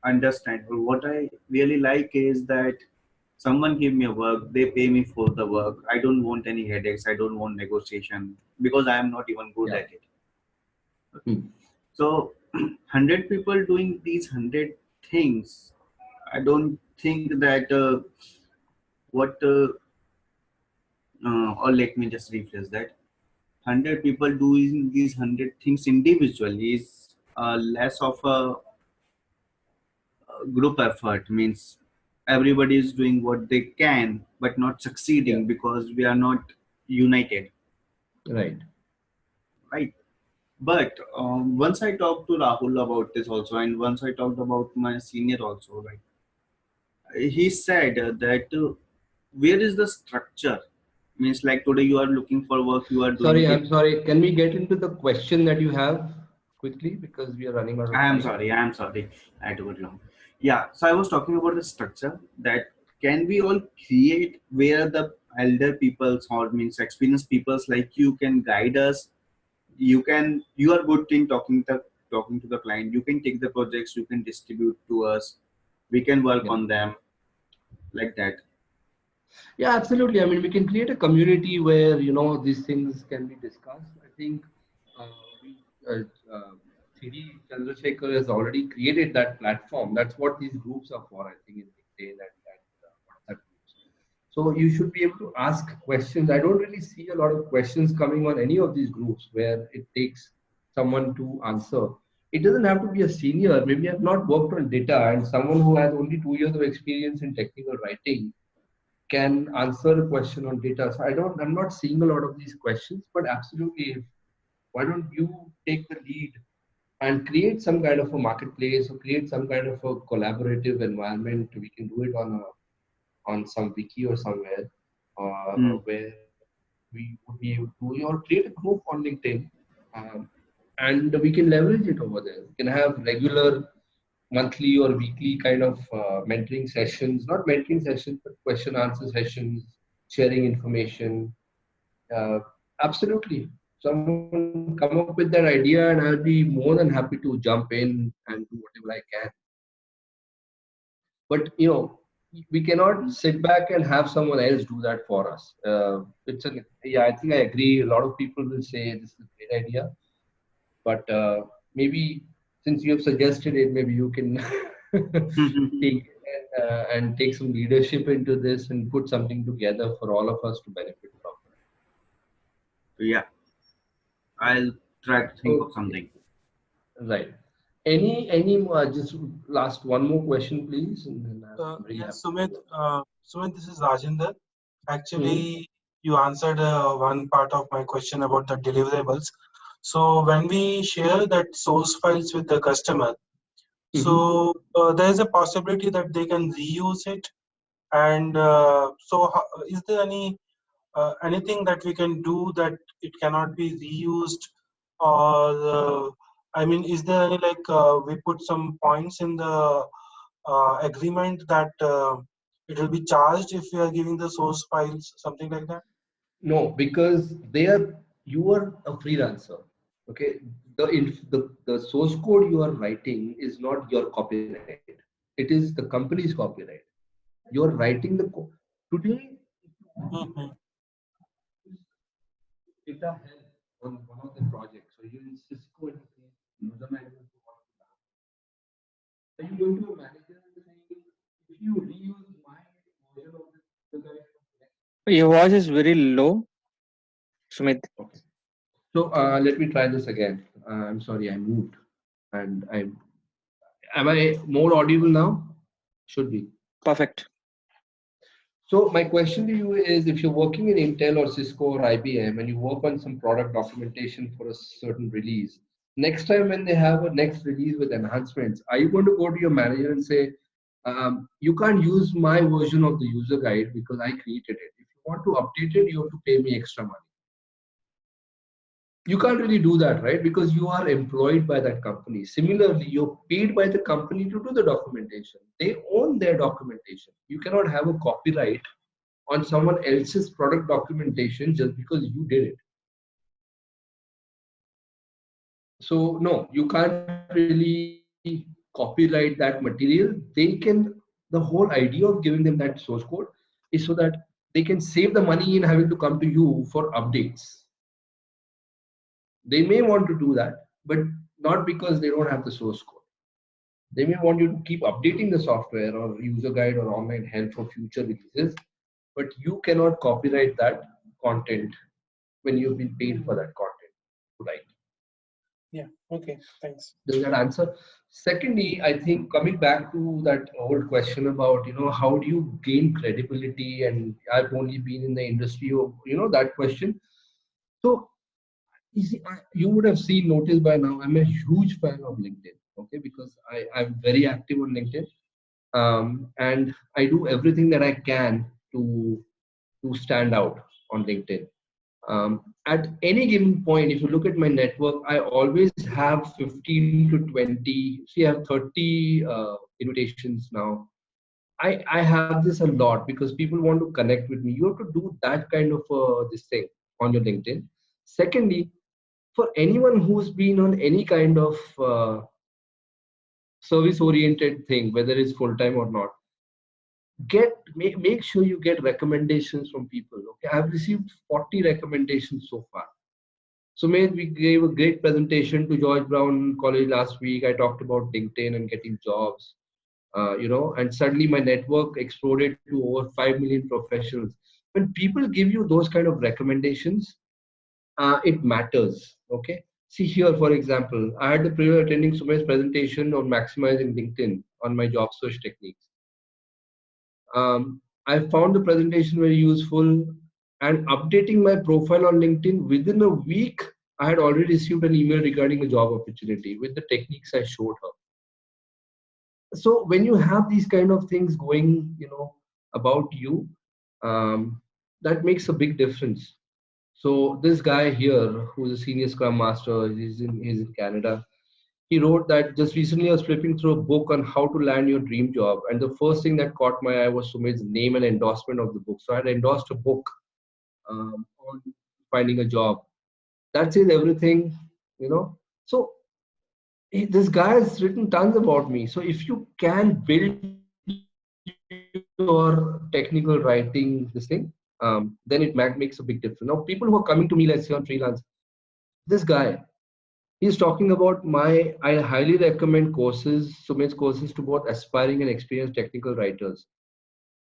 understand or what I really like is that someone give me a work, they pay me for the work. I don't want any headaches. I don't want negotiation because I am not even good at it. So 100 people doing these 100 things, I don't think that or let me just rephrase that. 100 people doing these 100 things individually is less of a group effort, means everybody is doing what they can but not succeeding because we are not united, right? But once I talked to Rahul about this also, and once I talked about my senior also, right, he said that where is the structure, means like today you are looking for work, you are doing I'm sorry, can we get into the question that you have quickly because we are running out of time? I'm sorry, I took it long. Yeah, so I was talking about the structure that can we all create where the elder peoples or means experienced peoples like you can guide us. You are good in talking to the client. You can take the projects, you can distribute to us, we can work Yeah. on them like that. Yeah, absolutely. I mean, we can create a community where these things can be discussed. I think uh, we, uh, uh, CD Chandrasekhar has already created that platform. That's what these groups are for. I think in LinkedIn and WhatsApp groups. So you should be able to ask questions. I don't really see a lot of questions coming on any of these groups where it takes someone to answer. It doesn't have to be a senior. Maybe I've not worked on data, and someone who has only 2 years of experience in technical writing can answer a question on data. So I'm not seeing a lot of these questions, but absolutely, why don't you take the lead and create some kind of a marketplace or create some kind of a collaborative environment? We can do it on some wiki or somewhere where we would be able to, or create a group on LinkedIn, um, and we can leverage it over there. We can have regular monthly or weekly kind of mentoring sessions, not mentoring sessions, but question answer sessions, sharing information. Uh, Absolutely. Someone come up with that idea, and I'll be more than happy to jump in and do whatever I can. But we cannot sit back and have someone else do that for us. Yeah, I think I agree. A lot of people will say this is a great idea, but maybe since you have suggested it, maybe you can take and take some leadership into this and put something together for all of us to benefit from. So yeah, I'll try to think of Okay, something. right. Any just last one more question, please, and then I'm very Yes, happy Sumit. to. Sumit, this is Rajinder. Mhm. Actually, you answered one part of my question about the deliverables. So when we share that source files with the customer, Mhm. so there is a possibility that they can reuse it. And so, is there anything that we can do that it cannot be reused, or I mean, is there any we put some points in the agreement that it will be charged if we are giving the source files, something like that? No, because you are a freelancer. Okay, the source code you are writing is not your copyright. It is the company's copyright. You are writing the code. Today, if you want to Mhm. use data help on one of the projects, so you in Cisco interface, user manual you want to download. Are you going to a manager and saying, if you reuse my version of this, the guy from Your voice is very low, Sumit. okay. So let me try this again. I'm sorry, I moved, and I'm. Am I more audible now? Should be. Perfect. So my question to you is, if you're working in Intel or Cisco or IBM and you work on some product documentation for a certain release, next time when they have a next release with enhancements, are you going to go to your manager and say, you can't use my version of the user guide because I created it. If you want to update it, you have to pay me extra money. You can't really do that, right? Because you are employed by that company. Similarly, you're paid by the company to do the documentation. They own their documentation. You cannot have a copyright on someone else's product documentation just because you did it. So no, you can't really copyright that material. They can, the whole idea of giving them that source code is so that they can save the money in having to come to you for updates. They may want to do that, but not because they don't have the source code. They may want you to keep updating the software or user guide or online help for future releases, but you cannot copyright that content when you've been paid for that content to write. Yeah. Okay. Thanks. Does that answer? Secondly, I think coming back to that old question about, how do you gain credibility? And I've only been in the industry of, that question. So you see, you would have noticed by now, I'm a huge fan of LinkedIn, okay, because I'm very active on LinkedIn, and I do everything that I can to stand out on LinkedIn. At any given point, if you look at my network, I always have 15 to 20. See, I have 30 invitations now. I have this a lot because people want to connect with me. You have to do that kind of this thing on your LinkedIn. Secondly, for anyone who's been on any kind of service oriented thing, whether it's full time or not, make sure you get recommendations from people. Okay, I've received 40 recommendations so far. So mate, we gave a great presentation to George Brown College last week. I talked about LinkedIn and getting jobs, and suddenly my network exploded to over 5 million professionals. When people give you those kind of recommendations, it matters. Okay. See here, for example, I had the privilege of attending Sumay's presentation on maximizing LinkedIn on my job search techniques. I found the presentation very useful, and updating my profile on LinkedIn within a week, I had already received an email regarding a job opportunity with the techniques I showed her. So when you have these kind of things going, about you, that makes a big difference. So this guy here, who's a senior Scrum Master, he's in Canada. He wrote that just recently I was flipping through a book on how to land your dream job, and the first thing that caught my eye was Sumit's name and endorsement of the book. So I had endorsed a book on finding a job. That says everything. So this guy has written tons about me. So if you can build your technical writing, then it makes a big difference. Now, people who are coming to me, let's say on freelance, this guy, he's talking about I highly recommend Sumit's courses to both aspiring and experienced technical writers.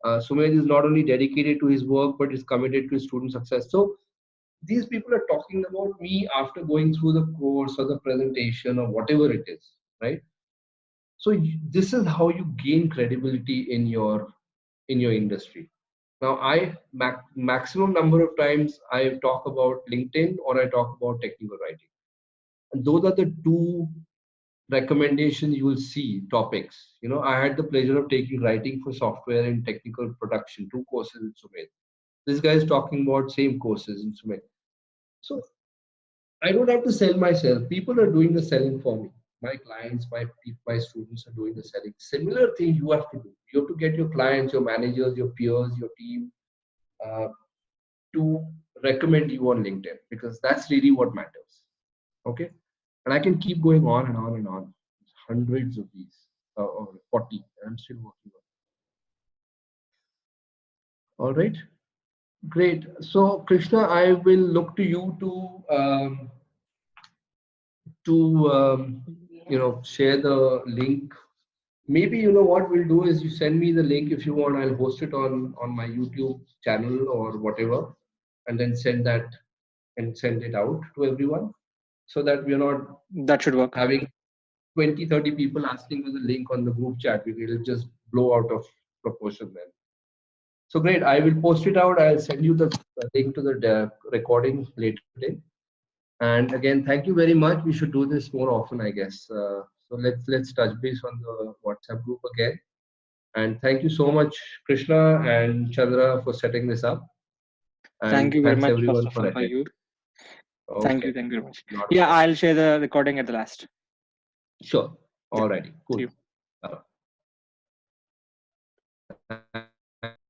Sumit is not only dedicated to his work, but is committed to his student success. So these people are talking about me after going through the course or the presentation or whatever it is, right? So this is how you gain credibility in your industry. Now, maximum number of times I talk about LinkedIn or I talk about technical writing, and those are the two recommendations you will see topics. I had the pleasure of taking writing for software and technical production, 2 courses in Sumit. This guy is talking about same courses in Sumit. So I don't have to sell myself. People are doing the selling for me. My clients, my students are doing the selling. Similar thing you have to do. You have to get your clients, your managers, your peers, your team uh, to recommend you on LinkedIn, because that's really what matters. Okay, and I can keep going on and on and on. Hundreds of these, or 40. I'm still working on. All right, great. So Krishna, I will look to you to share the link. Maybe what we'll do is you send me the link if you want. I'll host it on my YouTube channel or whatever, and then send it out to everyone, so that we're not That should work. having 20-30 people asking for the link on the group chat. It'll just blow out of proportion then. So great. I will post it out. I'll send you the link to the recording later today. And again, thank you very much. We should do this more often, I guess. So let's touch base on the WhatsApp group again. And thank you so much, Krishna and Chandra, for setting this up. Thank And you very thanks much, first everyone of for all, for attending. you. Thank you Okay. very much. Not a Yeah, problem. I'll share the recording at the last. Sure. Yeah. Alrighty. See Cool. you. Thank